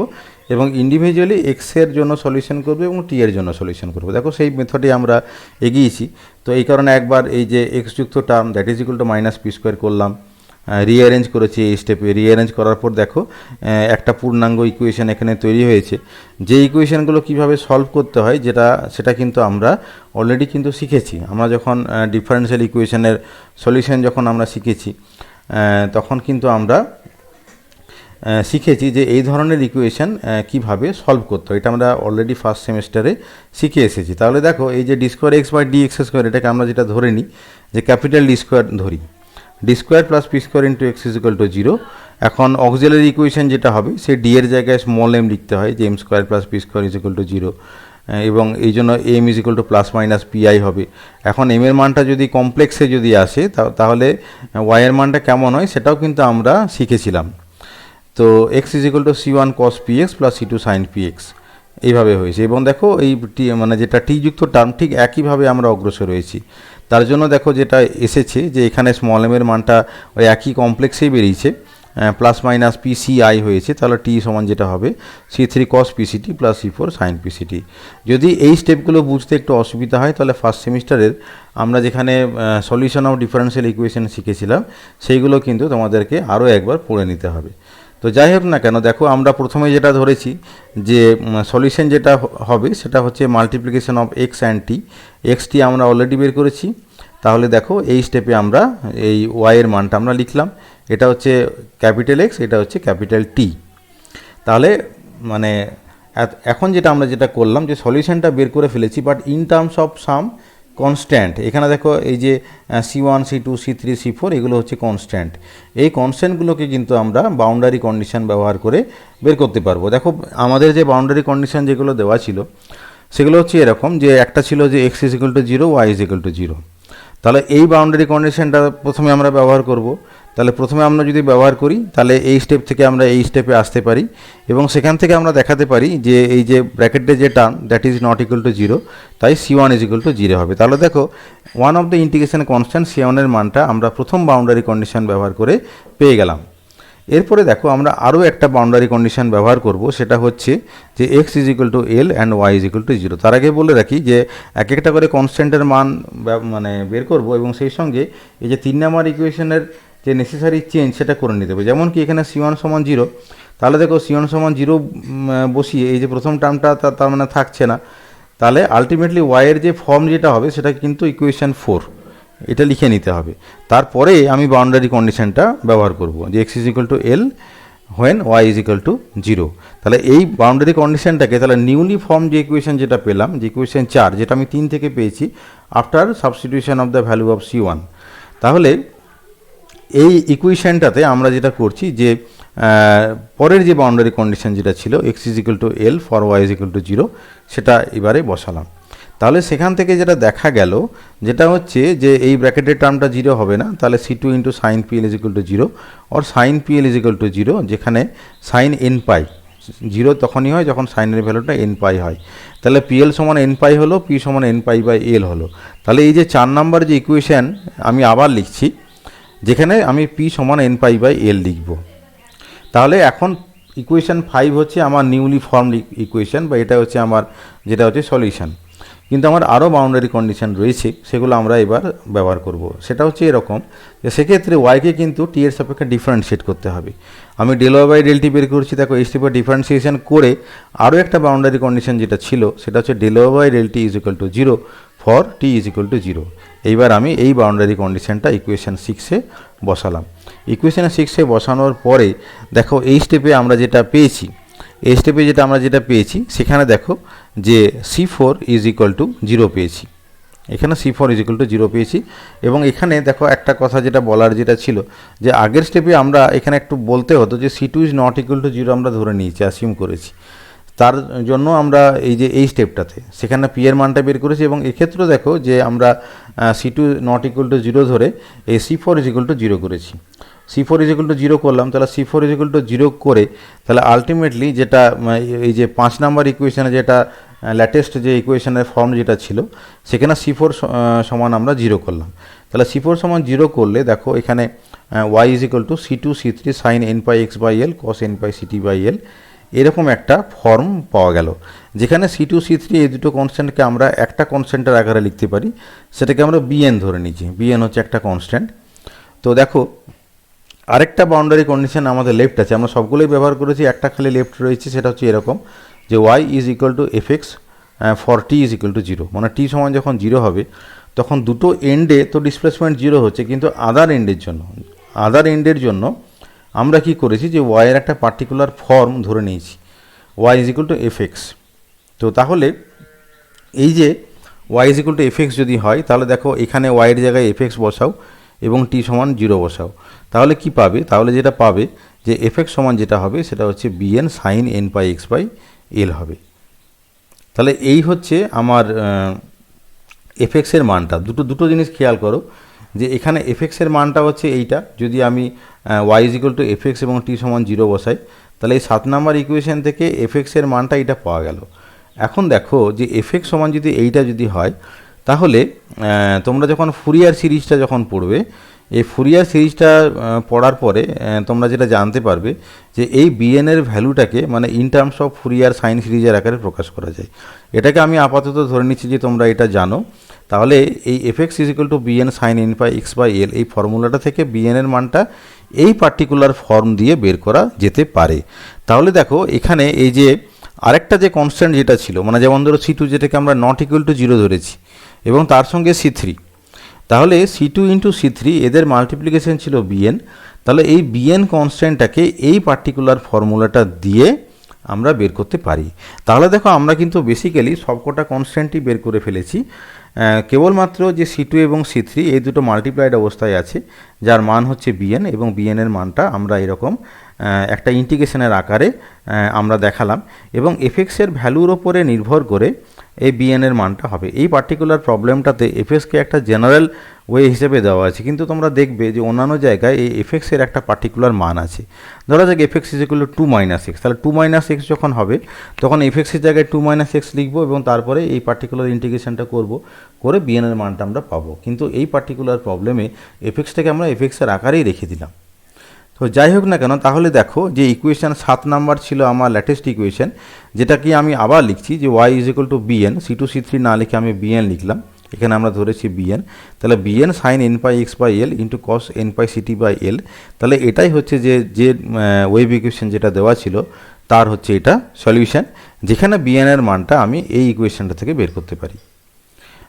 এবং ইন্ডিভিজুয়ালি এক্সের জন্য সলিউশন করবো এবং টি এর জন্য সলিউশন করবো। দেখো সেই মেথডে আমরা এগিয়েছি, তো এই কারণে একবার এই যে এক্স যুক্ত term that is equal to minus P square করলাম, রিঅ্যারেঞ্জ করেছি এই স্টেপে। রিঅ্যারেঞ্জ করার পর দেখো একটা পূর্ণাঙ্গ ইকুয়েশন এখানে তৈরি হয়েছে। যে ইকুয়েশনগুলো কিভাবে সলভ করতে হয় সেটা কিন্তু আমরা অলরেডি কিন্তু শিখেছি। আমরা যখন ডিফারেন্সিয়াল ইকুয়েশনের সলিউশন যখন আমরা শিখেছি তখন কিন্তু আমরা শিখেছি যে এই ধরনের ইকুয়েশন কিভাবে সলভ করতে হয়, এটা আমরা অলরেডি ফার্স্ট সেমিস্টারে শিখে এসেছি। তাহলে দেখো এই যে D square X by D X square এটাকে আমরা যেটা ধরে নিই যে ক্যাপিটাল ডি স্কোয়ার ধরি, D square plus P square into X is equal to zero. এখন অক্সিলারি ইকুয়েশন যেটা হবে সেই ডি এর জায়গায় স্মল এম লিখতে হয় যে M square plus P square is equal to zero, এবং এই জন্য M is equal to plus minus P I হবে। এখন এম এর মানটা যদি কমপ্লেক্সে যদি আসে তাহলে ওয়াই এর মানটা কেমন হয় সেটাও কিন্তু আমরা শিখেছিলাম। তো X is equal to C one cos P X plus C two sine P X এইভাবে হয়েছে, এবং দেখো এই টি মানে যেটা টি যুক্ত টার্ম ঠিক একইভাবে আমরা অগ্রসর হয়েছি। তার জন্য দেখো যেটা এসেছে যে এখানে স্মল এম এর মানটা ওই একই কমপ্লেক্সেই বেরিয়েছে, plus minus P C I হয়েছে, তাহলে টি সমান যেটা হবে C three cos P C T plus C four sine P C T. যদি এই স্টেপগুলো বুঝতে একটু অসুবিধা হয় তাহলে ফার্স্ট সেমিস্টারের আমরা যেখানে সলিউশন অফ ডিফারেন্সিয়াল ইকুয়েশন শিখেছিলাম সেইগুলো কিন্তু তোমাদেরকে আরও একবার পড়ে নিতে হবে। তো যাই হোক না কেন, দেখো আমরা প্রথমে যেটা ধরেছি যে সলিউশন যেটা হবে সেটা হচ্ছে multiplication of x and T. XT আমরা অলরেডি বের করেছি, তাহলে দেখো এই স্টেপে আমরা এই ওয়াইয়ের মানটা আমরা লিখলাম, এটা হচ্ছে ক্যাপিটাল এক্স, এটা হচ্ছে ক্যাপিটাল টি। তাহলে মানে এখন যেটা করলাম যে সলিউশনটা বের করে ফেলেছি, but in terms of some constant. এখানে দেখো এই যে C1 C2 C3 C4 এগুলো হচ্ছে কনস্ট্যান্ট। এই কনস্ট্যান্টগুলোকে কিন্তু আমরা বাউন্ডারি কন্ডিশন ব্যবহার করে বের করতে পারবো। দেখো আমাদের যে বাউন্ডারি কন্ডিশন যেগুলো দেওয়া ছিল সেগুলো হচ্ছে এরকম, যে একটা ছিল যে x = 0 y = 0। তাহলে এই বাউন্ডারি কন্ডিশনটা প্রথমে আমরা ব্যবহার করব। তাহলে প্রথমে আমরা যদি ব্যবহার করি তাহলে এই স্টেপ থেকে আমরা এই স্টেপে আসতে পারি এবং সেখান থেকে আমরা দেখাতে পারি যে এই যে ব্র্যাকেটে যে term that is not equal to 0, তাই C1 = 0 হবে। তাহলে দেখো one of the integration constant C1 এর মানটা আমরা প্রথম বাউন্ডারি কন্ডিশন ব্যবহার করে পেয়ে গেলাম। এরপরে দেখো আমরা আরও একটা বাউন্ডারি কন্ডিশন ব্যবহার করব, সেটা হচ্ছে যে x = L অ্যান্ড y = 0। তার আগে বলে রাখি যে এক একটা করে কনস্ট্যান্টের মান মানে বের করব এবং সেই সঙ্গে এই যে 3 নম্বর ইকুয়েশনের যে নেসেসারি চেঞ্জ সেটা করে নিতে হবে। যেমন কি এখানে C1 = 0, তাহলে দেখো C1 = 0 বসিয়ে এই যে প্রথম টার্মটা তার মানে থাকছে না, তাহলে আলটিমেটলি y এর যে ফর্ম যেটা হবে সেটা কিন্তু ইকুয়েশন 4, এটা লিখে নিতে হবে। তারপরে আমি বাউন্ডারি কন্ডিশনটা ব্যবহার করব যে x = L when y = 0। তাহলে এই বাউন্ডারি কন্ডিশনটাকে তাহলে নিউলি ফর্ম যে ইকুয়েশন যেটা পেলাম, যে ইকুয়েশন 4 যেটা আমি 3 থেকে পেয়েছি after substitution of the value of C1, তাহলে এই ইকুয়েশনটাতে আমরা যেটা করছি যে পরের যে বাউন্ডারি কন্ডিশন যেটা ছিল x = L ফর y = 0 সেটা এবারে বসালাম। তাহলে সেখান থেকে যেটা দেখা গেল যেটা হচ্ছে যে এই ব্র্যাকেটের টার্মটা 0 হবে না, তাহলে C2 × sin PL = 0 or sin PL = 0, যেখানে sin nπ 0 তখনই হয় যখন সাইনের ভ্যালুটা nπ হয়। তাহলে PL = nπ হলো, P = nπ/L হলো। তাহলে এই যে 4 নাম্বার যে ইকুয়েশন আমি আবার লিখছি, যেখানে আমি P = nπ/L লিখব। তাহলে এখন ইকুয়েশন 5 হচ্ছে আমার নিউলি ফর্মড ইকুয়েশন, বা এটা হচ্ছে আমার যেটা হচ্ছে সলিউশন। কিন্তু আমার আরও বাউন্ডারি কন্ডিশন রয়েছে, সেগুলো আমরা এবার ব্যবহার করব। সেটা হচ্ছে এরকম যে সেক্ষেত্রে ওয়াইকে কিন্তু টি এর সাপেক্ষে ডিফারেন্সিয়েট করতে হবে। আমি ∂y/∂t বের করছি, দেখো এই স্টেপে ডিফারেন্সিয়েশন করে আরও একটা বাউন্ডারি কন্ডিশন যেটা ছিল সেটা হচ্ছে ∂y/∂t = 0 ফর t = 0। এইবার আমি এই বাউন্ডারি কন্ডিশনটা ইকুয়েশন 6-এ বসালাম। ইকুয়েশন 6-এ বসানোর পরে দেখো এই স্টেপে আমরা যেটা পেয়েছি, এই স্টেপে আমরা যেটা পেয়েছি সেখানে দেখো যে C4 = 0 পেয়েছি। এখানে C4 = 0 পেয়েছি এবং এখানে দেখো একটা কথা যেটা বলার যেটা ছিল যে আগের স্টেপে আমরা এখানে একটু বলতে হতো যে C2 = not equal to 0 আমরা ধরে নিয়েছি, অ্যাসিউম করেছি। তার জন্য আমরা এই স্টেপটাতে সেখানে P এর মানটা বের করেছি এবং এক্ষেত্রে দেখো যে আমরা C2 ≠ = 0 ধরে এই C4 = 0 করেছি। C4 = 0 করলাম, তাহলে C4 = 0 করে তাহলে আলটিমেটলি যেটা এই যে 5 নাম্বার ইকুয়েশনে যেটা লেটেস্ট যে ইকুয়েশনের ফর্ম যেটা ছিল সেখানে C4 সমান আমরা 0 করলাম। তাহলে C4 সমান 0 করলে দেখো এখানে y = C2 C3 sin nπx/L cos nπct/L এরকম একটা ফর্ম পাওয়া গেল, যেখানে C2 C3 এই দুটো কনস্ট্যান্টকে আমরা একটা কনস্ট্যান্টের আকারে লিখতে পারি, সেটাকে আমরা bn ধরে নিচ্ছি। bn হচ্ছে একটা কনস্ট্যান্ট। তো দেখো আরেকটা বাউন্ডারি কন্ডিশন আমাদের লেফট আছে, আমরা সবগুলোই ব্যবহার করেছি, একটা খালি লেফট রয়েছে, সেটা হচ্ছে এরকম যে y = fx ফর t = 0। মানে t সমান যখন 0 হবে তখন দুটো এন্ডে তো ডিসপ্লেসমেন্ট 0 হচ্ছে, কিন্তু আদার এন্ডের জন্য আমরা কি করেছি যে y এর একটা পার্টিকুলার ফর্ম ধরে নিয়েছি, y = fx। তো তাহলে এই যে y = fx যদি হয় তাহলে দেখো এখানে y এর জায়গায় fx বসাও এবং t সমান 0 বসাও, তাহলে কি পাবে? তাহলে যেটা পাবে যে fx সমান যেটা হবে সেটা হচ্ছে bn sin nπx/L হবে। তাহলে এই হচ্ছে আমার fx এর মানটা। দুটো জিনিস খেয়াল করো যে এখানে fx এর মানটা হচ্ছে এইটা, যদি আমি y = fx এবং t সমান 0 বসাই তাহলে এই 7 নাম্বার ইকুয়েশন থেকে fx এর মানটা এটা পাওয়া গেল। এখন দেখো যে fx সমান যদি এইটা যদি হয় তাহলে তোমরা যখন ফুরিয়ার সিরিজটা যখন পড়বে এই ফুরিয়ার সিরিজটা পড়ার পরে তোমরা যেটা জানতে পারবে যে এই বিএন এর ভ্যালুটাকে মানে in terms of Fourier sine সিরিজের আকারে প্রকাশ করা যায়। এটাকে আমি আপাতত ধরে নিচ্ছি যে তোমরা এটা জানো। তাহলে এই F X is equal to B N sine N by X by L, এই ফর্মুলাটা থেকে বিএন এর মানটা এই পার্টিকুলার ফর্ম দিয়ে বের করা যেতে পারে। তাহলে দেখো এখানে এই যে আরেকটা যে কনস্ট্যান্ট যেটা ছিল, মানে যেমন ধরো সি টু, যেটাকে আমরা নট ইকুয়াল টু জিরো ধরেছি, এবং তার সঙ্গে সি থ্রি, তাহলে C two into C three এদের মাল্টিপ্লিকেশন ছিল বিএন। তাহলে এই বিএন কনস্ট্যান্টটাকে এই পার্টিকুলার ফর্মুলাটা দিয়ে আমরা বের করতে পারি। তাহলে দেখো আমরা কিন্তু বেসিক্যালি সবকটা কনস্ট্যান্টই বের করে ফেলেছি, কেবলমাত্র যে সি টু এবং সি থ্রি এই দুটো মাল্টিপ্লাইড অবস্থায় আছে, যার মান হচ্ছে বিএন, এবং বিএনের মানটা আমরা এরকম একটা ইন্টিগ্রেশনের আকারে আমরা দেখালাম, এবং এফএক্সের ভ্যালুর ওপরে নির্ভর করে এই বিএনের মানটা হবে। এই পার্টিকুলার প্রবলেমটাতে এফএক্সকে একটা জেনারেল ওয়ে হিসেবে দেওয়া আছে, কিন্তু তোমরা দেখবে যে অন্যান্য জায়গায় এই এফএক্সের একটা পার্টিকুলার মান আছে। ধরা যাক F X is equal to two minus X, তাহলে টু মাইনাস এক্স যখন হবে তখন এফএক্সের জায়গায় টু মাইনাস এক্স লিখবো, এবং তারপরে এই পার্টিকুলার ইন্টিগ্রেশনটা করে বিএনের মানটা আমরা পাবো। কিন্তু এই পার্টিকুলার প্রবলেমে এফএক্সটাকে আমরা এফএক্সের আকারেই রেখে দিলাম। তো যাই হোক না কেন, তাহলে দেখো যে ইকুয়েশান 7 নাম্বার ছিল আমার লেটেস্ট ইকুয়েশান, যেটাকে আমি আবার লিখছি যে Y is equal to B N, C two C three না লিখে আমি বিএন লিখলাম, এখানে আমরা ধরেছি বিএন। তাহলে B N sine N pi X by L into cos N pi C T by L. তাহলে এটাই হচ্ছে যে ওয়েভ ইকুয়েশন যেটা দেওয়া ছিল তার হচ্ছে এটা সলিউশন, যেখানে বিএনের মানটা আমি এই ইকুয়েশনটা থেকে বের করতে পারি।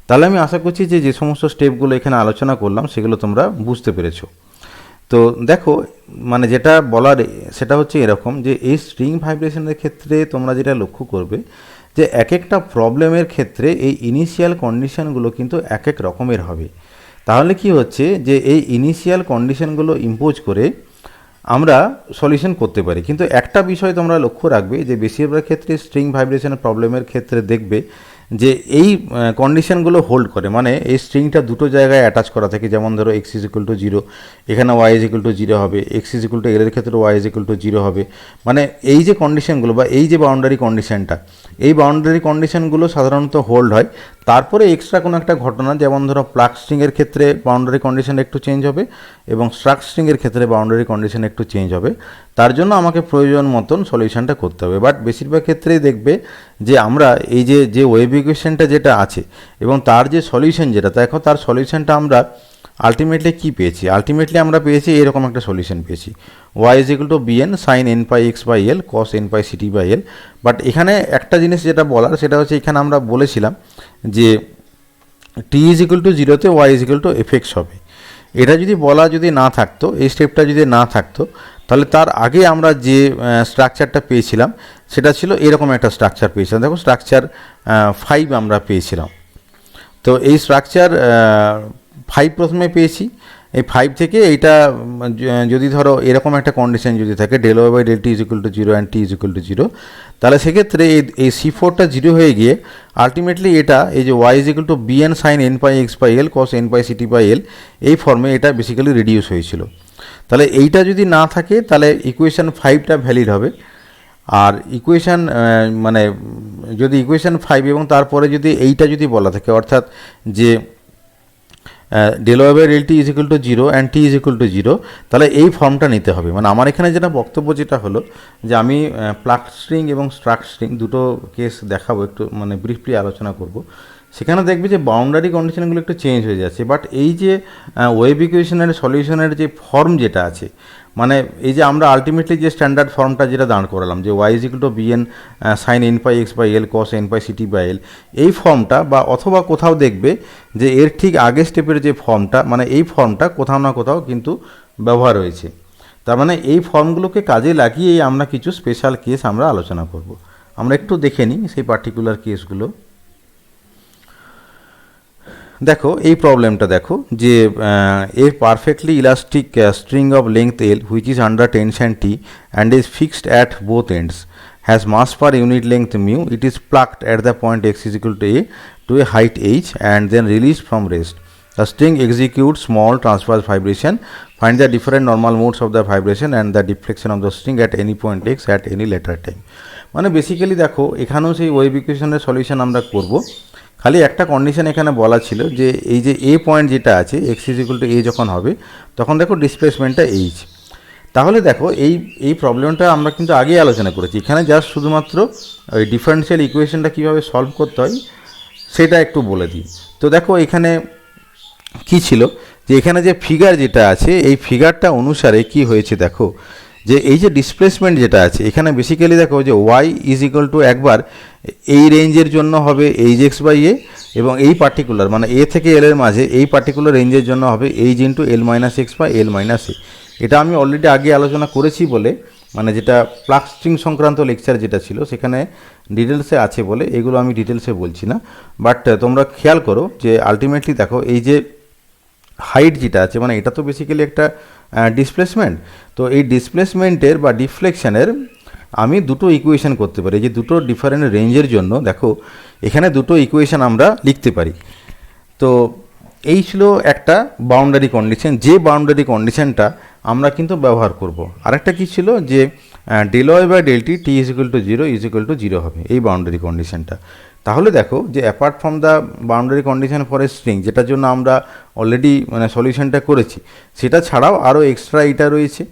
তাহলে আমি আশা করছি যে সমস্ত স্টেপগুলো এখানে আলোচনা করলাম সেগুলো তোমরা বুঝতে পেরেছো। তো দেখো মানে যেটা বলার সেটা হচ্ছে এরকম যে এই স্ট্রিং ভাইব্রেশনের ক্ষেত্রে তোমরা যেটা লক্ষ্য করবে যে এক একটা প্রবলেমের ক্ষেত্রে এই ইনিশিয়াল কন্ডিশনগুলো কিন্তু এক এক রকমের হবে। তাহলে কি হচ্ছে যে এই ইনিশিয়াল কন্ডিশনগুলো ইম্পোজ করে আমরা সলিউশন করতে পারি। কিন্তু একটা বিষয় তোমরা লক্ষ্য রাখবে যে বেশিরভাগ ক্ষেত্রে স্ট্রিং ভাইব্রেশনের প্রবলেমের ক্ষেত্রে দেখবে যে এই কন্ডিশনগুলো হোল্ড করে, মানে এই স্ট্রিংটা দুটো জায়গায় অ্যাটাচ করা থাকে। যেমন ধরো x is equal to zero, এখানে y is equal to zero হবে, এক্স ইজ ইকুয়াল টু এর ক্ষেত্রে y is equal to zero হবে। মানে এই যে কন্ডিশনগুলো বা এই যে বাউন্ডারি কন্ডিশনটা, এই বাউন্ডারি কন্ডিশনগুলো সাধারণত হোল্ড হয়। তারপরে এক্সট্রা কোনো একটা ঘটনা, যেমন ধরো প্লাগ স্ট্রিংয়ের ক্ষেত্রে বাউন্ডারি কন্ডিশন একটু চেঞ্জ হবে এবং স্ট্রাক স্ট্রিংয়ের ক্ষেত্রে বাউন্ডারি কন্ডিশন একটু চেঞ্জ হবে। তার জন্য আমাকে প্রয়োজন মতন সলিউশনটা করতে হবে। বাট বেশিরভাগ ক্ষেত্রেই দেখবে যে আমরা এই যে ওয়েভ ইকুয়েশনটা যেটা আছে এবং তার যে সলিউশন যেটা, দেখো তার সলিউশনটা আমরা আলটিমেটলি কী পেয়েছি, আলটিমেটলি আমরা পেয়েছি এরকম একটা সলিউশন পেয়েছি, Y is equal to B N sine N pi X by L cos N pi C T by L. But এখানে একটা জিনিস যেটা বলার সেটা হচ্ছে এখানে আমরা বলেছিলাম যে টি ইজ ইকুয়াল টু জিরোতে Y is equal to F X হবে। এটা যদি বলা যদি না থাকতো, এই স্টেপটা যদি না থাকতো, তাহলে তার আগে আমরা যে স্ট্রাকচারটা পেয়েছিলাম সেটা ছিল এরকম একটা স্ট্রাকচার পেয়েছিলাম। দেখো স্ট্রাকচার 5 আমরা পেয়েছিলাম। তো এই স্ট্রাকচার 5 প্রথমে পেয়েছি, এই 5 থেকে এইটা যদি ধরো এরকম একটা কন্ডিশন যদি থাকে del Y by del T is equal to zero and T is equal to zero, তাহলে সেক্ষেত্রে এই সি ফোরটা জিরো হয়ে গিয়ে আলটিমেটলি এটা এই যে Y is equal to B N sine N pi X by L cos N pi C T by L এই ফর্মে এটা বেসিক্যালি রিডিউস হয়েছিল। তাহলে এইটা যদি না থাকে তাহলে ইকুয়েশান 5টা ভ্যালিড হবে। আর ইকুয়েশান মানে যদি ইকুয়েশান 5 এবং তারপরে যদি এইটা যদি বলা থাকে, অর্থাৎ যে del Y by del T is equal to zero and T is equal to zero, তাহলে এই ফর্মটা নিতে হবে। মানে আমার এখানে যেটা বক্তব্য যেটা হলো যে আমি প্লাগ স্ট্রিং এবং স্ট্রাক স্ট্রিং দুটো কেস দেখাবো, একটু মানে ব্রিফলি আলোচনা করব। সেখানে দেখবে যে বাউন্ডারি কন্ডিশনগুলো একটু চেঞ্জ হয়ে যাচ্ছে, বাট এই যে ওয়েভ ইকুয়েশনের সলিউশনের যে ফর্ম যেটা আছে, মানে এই যে আমরা আলটিমেটলি যে স্ট্যান্ডার্ড ফর্মটা যেটা দাঁড় করালাম যে Y is equal to B N sine N pi X by L cos N pi C T by L, এই ফর্মটা বা অথবা কোথাও দেখবে যে এর ঠিক আগের স্টেপের যে ফর্মটা, মানে এই ফর্মটা কোথাও না কোথাও কিন্তু ব্যবহার হয়েছে। তার মানে এই ফর্মগুলোকে কাজে লাগিয়েই আমরা কিছু স্পেশাল কেস আমরা আলোচনা করব। আমরা একটু দেখে নিই সেই পার্টিকুলার কেসগুলো। দেখো এই প্রবলেমটা দেখো যে a perfectly elastic string of length l which is under tension t and is fixed at both ends has mass per unit length mu, it is plucked at the point x is equal to a height h and then released from rest. The string executes small transverse vibration. Find the different normal modes of the vibration and the deflection of the string at any point x at any later time. মানে basically দেখো এখানেও সেই wave ইকুয়েশনের solution আমরা করব, খালি একটা condition এখানে বলা ছিল যে এই যে এ পয়েন্ট যেটা আছে এক্স ইজ ইকুয়াল টু এ যখন হবে তখন দেখো ডিসপ্লেসমেন্টটা এইচ। তাহলে দেখো এই প্রবলেমটা আমরা কিন্তু আগেই আলোচনা করেছি, এখানে জাস্ট শুধুমাত্র ওই ডিফারেনশিয়াল ইকুয়েশনটা কীভাবে সলভ করতে হয় সেটা একটু বলে দিই। তো দেখো এখানে কি ছিল যে এখানে যে ফিগার যেটা আছে এই ফিগারটা অনুসারে কি হয়েছে দেখো, যে এই যে ডিসপ্লেসমেন্ট যেটা আছে এখানে বেসিক্যালি দেখো যে ওয়াই ইজ ইকুয়াল টু একবার এই রেঞ্জের জন্য হবে এইচ এক্স বাই এ, এবং এই পার্টিকুলার মানে এ থেকে এল এর মাঝে এই পার্টিকুলার রেঞ্জের জন্য হবে H into L minus x বা এল মাইনাস এ। এটা আমি অলরেডি আগে আলোচনা করেছি বলে, মানে যেটা প্লাগ স্ট্রিং সংক্রান্ত লেকচার যেটা ছিল সেখানে ডিটেলসে আছে বলে এগুলো আমি ডিটেলসে বলছি না। বাট তোমরা খেয়াল করো যে আলটিমেটলি দেখো এই যে হাইট যেটা আছে মানে এটা তো বেসিক্যালি একটা ডিসপ্লেসমেন্ট। তো এই ডিসপ্লেসমেন্টের বা ডিফ্লেকশনের আমি দুটো ইকুয়েশন করতে পারি, যে দুটো ডিফারেন্ট রেঞ্জের জন্য দেখো এখানে দুটো ইকুয়েশন আমরা লিখতে পারি। তো এই ছিল একটা বাউন্ডারি কন্ডিশন, যে বাউন্ডারি কন্ডিশনটা আমরা কিন্তু ব্যবহার করব। আরেকটা কী ছিল যে del Y by del T T is equal to zero হবে এই বাউন্ডারি কন্ডিশনটা। তাহলে দেখো যে apart from the boundary condition for a string যেটার জন্য আমরা অলরেডি মানে সলিউশনটা করেছি, সেটা ছাড়াও আরও এক্সট্রা এটা রয়েছে।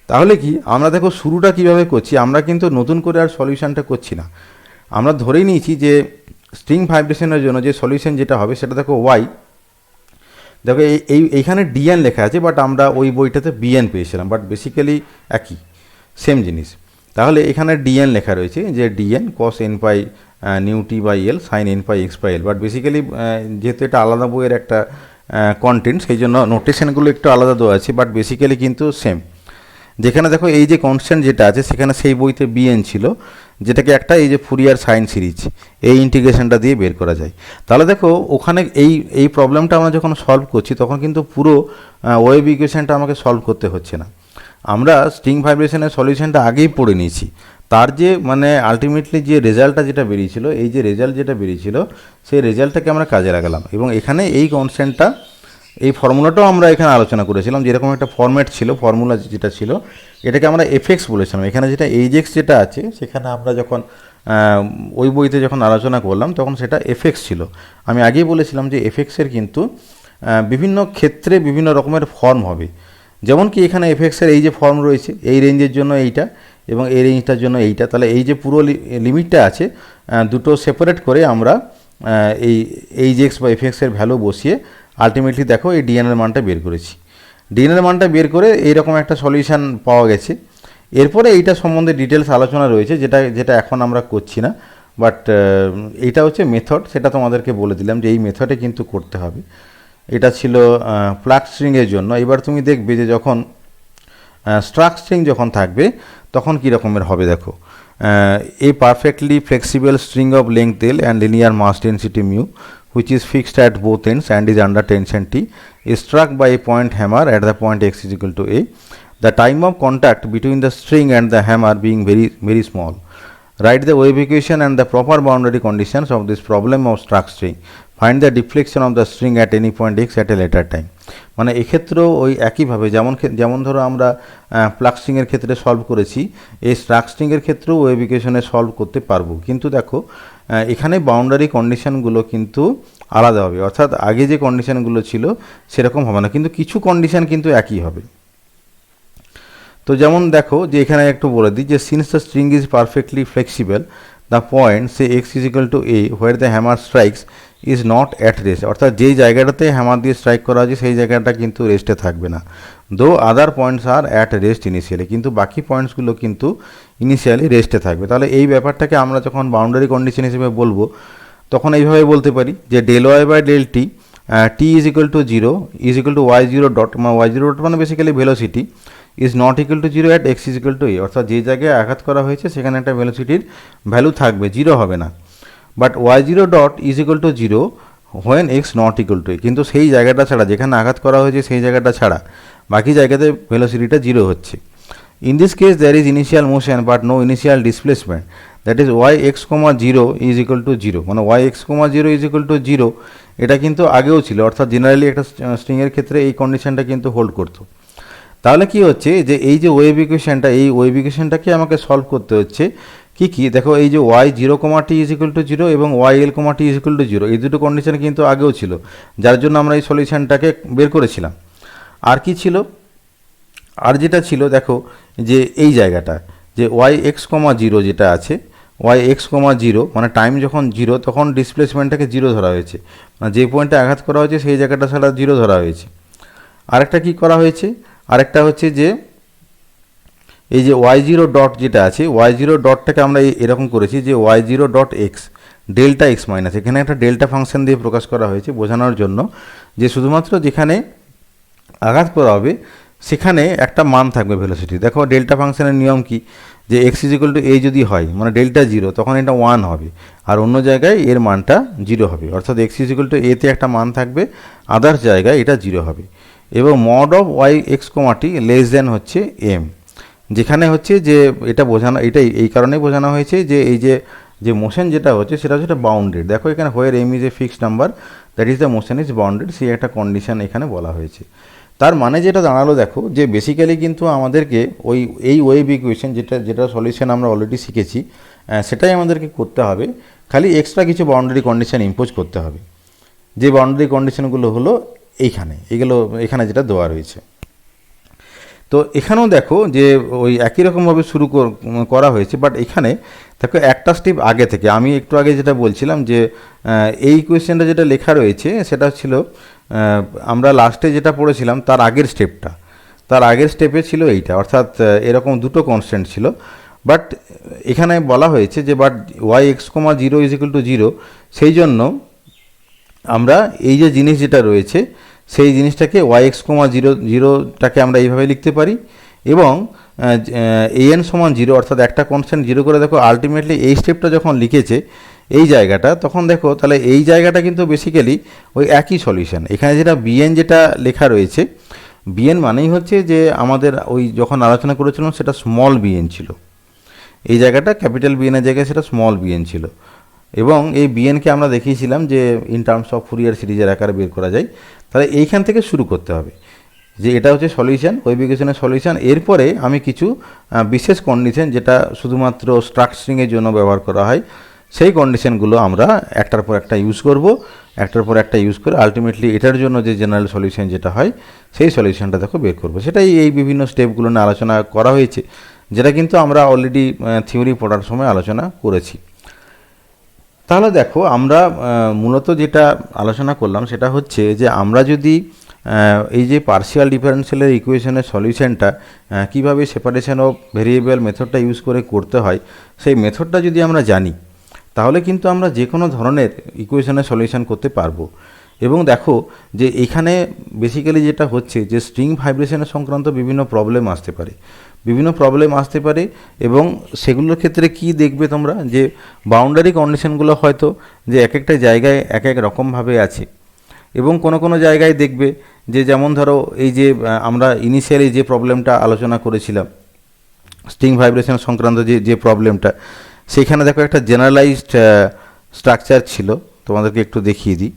তাহলে কি আমরা দেখো শুরুটা কিভাবে করছি, আমরা কিন্তু নতুন করে আর সলিউশনটা করছি না, আমরা ধরেই নিয়েছি যে স্ট্রিং ভাইব্রেশনের জন্য যে সলিউশন যেটা হবে সেটা দেখো ওয়াই, দেখো এইখানে ডিএন লেখা আছে বাট আমরা ওই বইটাতে বিএন পেয়েছিলাম, বাট বেসিক্যালি একই সেম জিনিস। তাহলে এখানে ডিএন লেখা রয়েছে যে D N cos N pi nu T by L sine N pi X by L, but basically যেহেতু এটা আলাদা বইয়ের একটা কন্টেন্ট সেই জন্য নোটেশনগুলো একটু আলাদা দেওয়া আছে, বাট বেসিক্যালি কিন্তু সেম। যেখানে দেখো এই যে কনস্ট্যান্ট যেটা আছে সেখানে সেই বইতে বিএন ছিল, যেটাকে একটা এই যে ফুরিয়ার সাইন সিরিজ এই ইন্টিগ্রেশনটা দিয়ে বের করা যায়। তাহলে দেখো ওখানে এই প্রবলেমটা আমরা যখন সলভ করছি তখন কিন্তু পুরো ওয়েভ ইকুয়েশনটা আমাকে সলভ করতে হচ্ছে না, আমরা স্ট্রিং ভাইব্রেশনের সলিউশনটা আগেই পড়ে নিয়েছি। তার যে মানে আলটিমেটলি যে রেজাল্টটা যেটা বেরিয়েছিল, এই যে রেজাল্ট যেটা বেরিয়েছিল সেই রেজাল্টটাকে আমরা কাজে লাগালাম, এবং এখানে এই কনস্ট্যান্টটা এই ফর্মুলাটাও আমরা এখানে আলোচনা করেছিলাম, যেরকম একটা ফর্ম্যাট ছিল ফর্মুলা যেটা ছিল এটাকে আমরা এফএক্স বলেছিলাম। এখানে যেটা এইচ এক্স যেটা আছে সেখানে আমরা যখন ওই বইতে যখন আলোচনা করলাম তখন সেটা এফএক্স ছিল। আমি আগেই বলেছিলাম যে এফএক্সের কিন্তু বিভিন্ন ক্ষেত্রে বিভিন্ন রকমের ফর্ম হবে, যেমন কি এখানে এফএক্সের এই যে ফর্ম রয়েছে এই রেঞ্জের জন্য এইটা এবং এই রেঞ্জটার জন্য এইটা, তাহলে এই যে পুরো লিমিটটা আছে দুটো সেপারেট করে আমরা এই এইচ এক্স বা এফএক্সের ভ্যালু বসিয়ে আলটিমেটলি দেখো এই ডিএনের মানটা বের করেছি। ডিএনের মানটা বের করে এইরকম একটা সলিউশন পাওয়া গেছে। এরপরে এইটা সম্বন্ধে ডিটেলস আলোচনা রয়েছে যেটা এখন আমরা করছি না, বাট এইটা হচ্ছে মেথড, সেটা তোমাদেরকে বলে দিলাম যে এই মেথডে কিন্তু করতে হবে। এটা ছিল প্লাগ স্ট্রিংয়ের জন্য। এবার তুমি দেখবে যে যখন স্ট্রাক স্ট্রিং যখন থাকবে তখন কী রকমের হবে দেখো, a perfectly flexible string of length L and linear mass density mu which is fixed at both ends and is under tension T is struck by a point hammer at the point x is equal to a. The time of contact between the string and the hammer being very very small. Write the wave equation and the proper boundary conditions of this problem of struck string. Find the deflection of the string at any point x at a later time. মানে এক্ষেত্রেও ওই একইভাবে যেমন ধরো আমরা plug স্ট্রিংয়ের ক্ষেত্রে solve করেছি, এই স্ট্রাক স্ট্রিংয়ের ক্ষেত্রেও ওয়েভ ইকুয়েশনে সলভ করতে পারবো, কিন্তু দেখো এখানে বাউন্ডারি কন্ডিশনগুলো কিন্তু আলাদা হবে, অর্থাৎ আগে যে কন্ডিশনগুলো ছিল সেরকম হবে না, কিন্তু কিছু কন্ডিশন কিন্তু একই হবে। তো যেমন দেখো যে এখানে একটু বলে দিই যে since the string is perfectly flexible the point say x is equal to A where the hammer strikes is not at rest, অর্থাৎ যেই জায়গাটাতে হ্যামার দিয়ে স্ট্রাইক করা হয়েছে সেই জায়গাটা কিন্তু রেস্টে থাকবে না। Though other points are at rest initially, কিন্তু বাকি পয়েন্টসগুলো কিন্তু ইনিশিয়ালি রেস্টে থাকবে। তাহলে এই ব্যাপারটাকে আমরা যখন বাউন্ডারি কন্ডিশন হিসেবে বলবো তখন এইভাবে বলতে পারি যে del Y by del T T is equal to zero is equal to y zero dot, মানে ওয়াই জিরো ডট মানে basically velocity is not equal to zero at x is equal to a, অর্থাৎ যে জায়গায় আঘাত করা হয়েছে সেখানে একটা ভেলোসিটির ভ্যালু থাকবে, জিরো হবে না। But y zero dot is equal to zero when x not equal to a, কিন্তু সেই জায়গাটা ছাড়া, যেখানে আঘাত করা হয়েছে সেই জায়গাটা ছাড়া বাকি জায়গাতে ভেলোসিটিটা জিরো হচ্ছে। In this case there is initial motion but no initial displacement, that is y x comma zero is equal to zero, মানে y x comma zero is equal to zero এটা কিন্তু আগেও ছিল, অর্থাৎ জেনারেলি একটা স্ট্রিংয়ের ক্ষেত্রে এই কন্ডিশনটা কিন্তু হোল্ড করতো। তাহলে কি হচ্ছে যে এই যে ওয়েভ ইকুয়েশনটা, এই ওয়েভ ইকুয়েশনটাকে আমাকে সলভ করতে হচ্ছে কি কি দেখো, এই যে Y zero comma t is equal to zero এবং y l comma t is equal to zero, এই দুটো কন্ডিশন কিন্তু আগেও ছিল, যার জন্য আমরা এই সলিউশনটাকে বের করেছিলাম। আর কি ছিল, আর যেটা ছিল দেখো যে এই জায়গাটা যে ওয়াই এক্স কমা জিরো যেটা আছে, ওয়াই এক্স কমা জিরো মানে টাইম যখন জিরো তখন ডিসপ্লেসমেন্টটাকে জিরো ধরা হয়েছে, মানে যে পয়েন্টে আঘাত করা হয়েছে সেই জায়গাটা ছাড়া জিরো ধরা হয়েছে। আরেকটা কি করা হয়েছে, আরেকটা হচ্ছে যে এই যে ওয়াই জিরো ডট যেটা আছে, ওয়াই জিরো ডটটাকে আমরা এরকম করেছি যে Y zero dot X delta X minus, এখানে একটা ডেল্টা ফাংশন দিয়ে প্রকাশ করা হয়েছে বোঝানোর জন্য যে শুধুমাত্র যেখানে আঘাত করা হবে সেখানে একটা মান থাকবে ভেলোসিটি। দেখো ডেল্টা ফাংশনের নিয়ম কি, যে এক্স ইজ ইকুয়াল টু এ যদি হয় মানে ডেল্টা জিরো, তখন এটা 1 হবে, আর অন্য জায়গায় এর মানটা জিরো হবে, অর্থাৎ এক্স ইজ ইকুয়াল টু এতে একটা মান থাকবে, আদার্স জায়গায় এটা জিরো হবে। এবং mod of Y x comma t less than হচ্ছে এম, যেখানে হচ্ছে যে এটা বোঝানো, এটাই এই কারণেই বোঝানো হয়েছে যে এই যে যে মোশন যেটা হচ্ছে সেটা হচ্ছে বাউন্ডেড। দেখো এখানে হোয়ার M is a fixed number that is the motion is bounded, সেই একটা কন্ডিশন এখানে বলা হয়েছে। তার মানে যেটা দাঁড়ালো দেখো যে বেসিক্যালি কিন্তু আমাদেরকে এই ওয়েভ ইকুয়েশন যেটা সলিউশন আমরা অলরেডি শিখেছি সেটাই আমাদেরকে করতে হবে, খালি এক্সট্রা কিছু বাউন্ডারি কন্ডিশন ইম্পোজ করতে হবে। যে বাউন্ডারি কন্ডিশনগুলো হলো এখানে যেটা দেওয়া রয়েছে। তো এখানেও দেখো যে ওই একই রকমভাবে শুরু করা হয়েছে, বাট এখানে দেখো একটা স্টেপ আগে থেকে, আমি একটু আগে যেটা বলছিলাম যে এই কোয়েশ্চেনটা যেটা লেখা রয়েছে সেটা ছিল আমরা লাস্টে যেটা পড়েছিলাম তার আগের স্টেপে ছিল এইটা, অর্থাৎ এরকম দুটো কনস্ট্যান্ট ছিল, বাট এখানে বলা হয়েছে যে but Y x comma zero is equal to zero, সেই জন্য আমরা এই যে জিনিস যেটা রয়েছে সেই জিনিসটাকে ওয়াই এক্স কমা জিরোটাকে আমরা এইভাবে লিখতে পারি, এবং এন সমান জিরো, অর্থাৎ একটা কনস্ট্যান্ট জিরো করে দেখো আলটিমেটলি এই স্টেপটা যখন লিখেছে এই জায়গাটা, তখন দেখো তাহলে এই জায়গাটা কিন্তু বেসিক্যালি ওই একই সলিউশন। এখানে যেটা বিএন যেটা লেখা রয়েছে, বিএন মানেই হচ্ছে যে আমাদের ওই যখন আলোচনা করেছিলাম সেটা স্মল বিএন ছিল, এই জায়গাটা ক্যাপিটাল বিএনের জায়গায় সেটা স্মল বিএন ছিল, এবং এই বিএনকে আমরা দেখিয়েছিলাম যে ইন টার্মস অফ ফুরিয়ার সিরিজের আকারে বের করা যায়। তাহলে এইখান থেকে শুরু করতে হবে যে এটা হচ্ছে সলিউশন, ওয়েভ ইকুয়েশনের সলিউশন। এরপরে আমি কিছু বিশেষ কন্ডিশন যেটা শুধুমাত্র স্ট্রাকচারিংয়ের জন্য ব্যবহার করা হয়, সেই কন্ডিশনগুলো আমরা একটার পর একটা ইউজ করে আলটিমেটলি এটার জন্য যে জেনারেল সলিউশন যেটা হয় সেই সলিউশনটা দেখো বের করবো। সেটাই এই বিভিন্ন স্টেপগুলো নিয়ে আলোচনা করা হয়েছে, যেটা কিন্তু আমরা অলরেডি থিওরি পড়ার সময় আলোচনা করেছি। তাহলে দেখো আমরা মূলত যেটা আলোচনা করলাম সেটা হচ্ছে যে আমরা যদি এই যে পার্শিয়াল ডিফারেন্সিয়ালের ইকুয়েশনের সলিউশনটা কীভাবে সেপারেশন অফ ভেরিয়েবল মেথডটা ইউজ করে করতে হয়, সেই মেথডটা যদি আমরা জানি তাহলে কিন্তু আমরা যে কোনো ধরনের ইকুয়েশনের সলিউশন করতে পারবো। এবং দেখো যে এখানে বেসিক্যালি যেটা হচ্ছে যে স্ট্রিং ভাইব্রেশনের সংক্রান্ত বিভিন্ন প্রবলেম আসতে পারে, এবং সেগুলোর ক্ষেত্রে কি দেখবে তোমরা যে বাউন্ডারি কন্ডিশনগুলো হয়তো যে এক একটা জায়গায় এক এক রকমভাবে আছে, এবং কোনো জায়গায় দেখবে যে যেমন ধরো এই যে আমরা ইনিশিয়ালি যে প্রবলেমটা আলোচনা করেছিলাম স্ট্রিং ভাইব্রেশন সংক্রান্ত যে প্রবলেমটা, সেখানে দেখো একটা জেনারেলাইজড স্ট্রাকচার ছিল, তোমাদেরকে একটু দেখিয়ে দিই।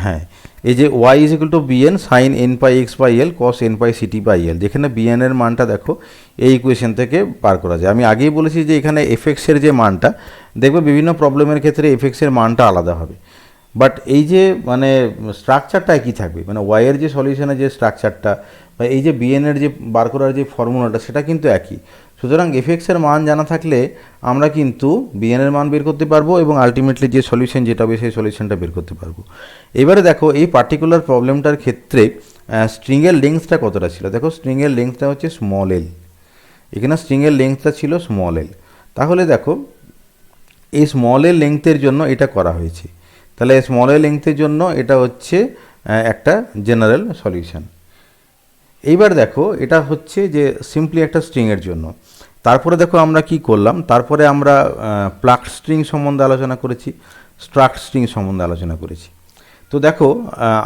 হ্যাঁ, এই যে Y is equal to B N sine N pi X by L cos N pi C T by L, যেখানে বিএন এর মানটা দেখো এই ইকুয়েশন থেকে বার করা যায়। আমি আগেই বলেছি যে এখানে এফএক্সের যে মানটা দেখবে বিভিন্ন প্রবলেমের ক্ষেত্রে এফএক্সের মানটা আলাদা হবে, বাট এই যে মানে স্ট্রাকচারটা একই থাকবে, মানে ওয়াইয়ের যে সলিউশনের যে স্ট্রাকচারটা বা এই যে বিএনের যে বার করার যে ফর্মুলাটা সেটা কিন্তু একই। সুতরাং এফএক্সের মান জানা থাকলে আমরা কিন্তু বিএনের মান বের করতে পারবো, এবং আলটিমেটলি যে সলিউশন যেটা হবে সেই সলিউশনটা বের করতে পারবো। এবারে দেখো এই পার্টিকুলার প্রবলেমটার ক্ষেত্রে স্ট্রিংয়ের লেন্থটা কতটা ছিল, দেখো স্ট্রিংয়ের লেন্থটা হচ্ছে স্মল এল, এখানে স্ট্রিংয়ের লেন্থটা ছিল স্মল এল। তাহলে দেখো এই স্মল এল লেন্থের জন্য এটা করা হয়েছে, তাহলে স্মল এল লেন্থের জন্য এটা হচ্ছে একটা জেনারেল সলিউশন। এইবার দেখো এটা হচ্ছে যে সিম্পলি একটা স্ট্রিংয়ের জন্য। তারপরে দেখো আমরা কি করলাম, তারপরে আমরা প্লাগড স্ট্রিং সম্বন্ধে আলোচনা করেছি, স্ট্রাক্ট স্ট্রিং সম্বন্ধে আলোচনা করেছি। তো দেখো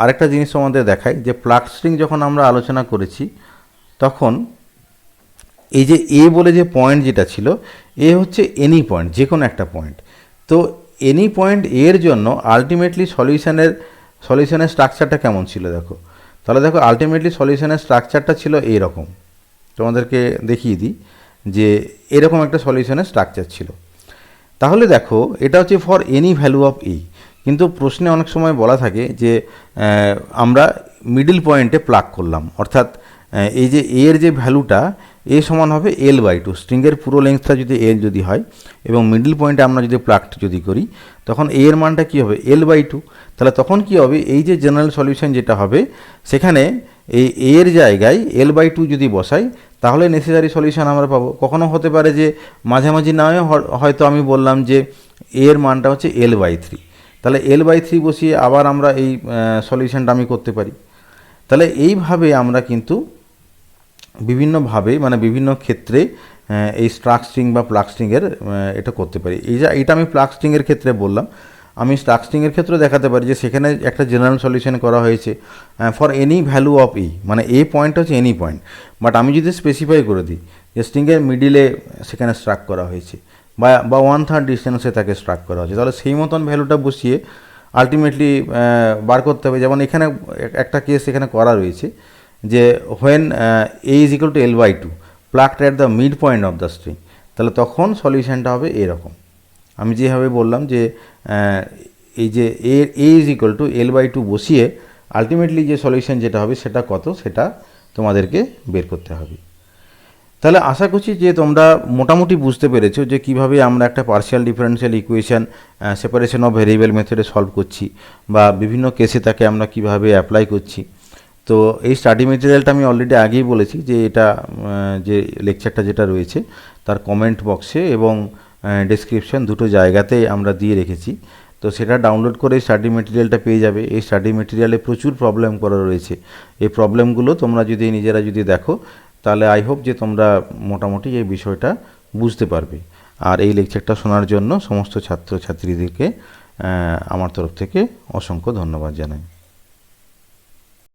আরেকটা জিনিস সম্বন্ধে দেখাই যে প্লাগড স্ট্রিং যখন আমরা আলোচনা করেছি তখন এই যে এ বলে যে পয়েন্ট যেটা ছিল, এ হচ্ছে এনি পয়েন্ট, যে কোনো একটা পয়েন্ট। তো এনি পয়েন্ট এর জন্য আলটিমেটলি সলিউশনের স্ট্রাকচারটা কেমন ছিল দেখো, তাহলে দেখো আলটিমেটলি সলিউশনের স্ট্রাকচারটা ছিল এইরকম, তোমাদেরকে দেখিয়ে দিই যে এরকম একটা সলিউশনের স্ট্রাকচার ছিল। তাহলে দেখো এটা হচ্ছে ফর এনি ভ্যালু অফ ই, কিন্তু প্রশ্নে অনেক সময় বলা থাকে যে আমরা মিডল পয়েন্টে প্লাগ করলাম, অর্থাৎ এই যে এর যে ভ্যালুটা এ সমান হবে L/2, স্ট্রিংয়ের পুরো লেন্থটা যদি L যদি হয় এবং মিডল পয়েন্টে আমরা যদি প্লাগটা যদি করি তখন এর মানটা কী হবে L/2। তাহলে তখন কি হবে, এই যে জেনারেল সলিউশন যেটা হবে সেখানে এই এর জায়গায় L/2 যদি বসাই তাহলে নেসেসারি সলিউশন আমরা পাবো। কখনো হতে পারে যে মাঝামাঝি না হয়ে হয়তো আমি বললাম যে এর মানটা হচ্ছে L/3, তাহলে L/3 বসিয়ে আবার আমরা এই সলিউশনটা আমি করতে পারি। তাহলে এইভাবে আমরা কিন্তু বিভিন্নভাবে মানে বিভিন্ন ক্ষেত্রে এই স্ট্রাক স্ট্রিং বা প্লাগ স্ট্রিংয়ের এটা করতে পারি। এটা আমি প্লাগ স্ট্রিংয়ের ক্ষেত্রে বললাম, আমি স্ট্রাক স্ট্রিংয়ের ক্ষেত্রে দেখাতে পারি যে সেখানে একটা জেনারেল সলিউশন করা হয়েছে ফর এনি ভ্যালু অফ ই, মানে এ পয়েন্ট হচ্ছে এনি পয়েন্ট, বাট আমি যদি স্পেসিফাই করে দিই যে স্ট্রিংয়ের মিডিলে সেখানে স্ট্রাক করা হয়েছে বা 1/3 ডিস্টেন্সে তাকে স্ট্রাক করা হয়েছে, তাহলে সেই মতন ভ্যালুটা বসিয়ে আলটিমেটলি বার করতে হবে। যেমন এখানে একটা কেস এখানে করা রয়েছে যে when a is equal two L/2 plugged at the mid point of the string, তাহলে তখন সলিউশনটা হবে এরকম। আমি যেভাবে বললাম যে এই যে এ ইজ ইকুয়াল টু L/2 বসিয়ে আলটিমেটলি যে সলিউশন যেটা হবে সেটা কত সেটা তোমাদেরকে বের করতে হবে। তাহলে আশা করছি যে তোমরা মোটামুটি বুঝতে পেরেছো যে কিভাবে আমরা একটা partial differential equation separation of variable মেথডে সলভ করছি বা বিভিন্ন কেসে তাকে আমরা কিভাবে অ্যাপ্লাই করছি। তো এই স্টাডি মেটেরিয়ালটা আমি অলরেডি আগেই বলেছি যে এটা যে লেকচারটা যেটা রয়েছে তার কমেন্ট বক্সে এবং ডেসক্রিপশন দুটো জায়গাতেই আমরা দিয়ে রেখেছি, তো সেটা ডাউনলোড করে স্টাডি মেটেরিয়ালটা পেয়ে যাবে। এই স্টাডি মেটেরিয়ালে প্রচুর প্রবলেম করা রয়েছে, এই প্রবলেমগুলো তোমরা যদি নিজেরা যদি দেখো তাহলে আই হোপ যে তোমরা মোটামুটি এই বিষয়টা বুঝতে পারবে। আর এই লেকচারটা শোনার জন্য সমস্ত ছাত্রছাত্রীদেরকে আমার তরফ থেকে অসংখ্য ধন্যবাদ জানাই।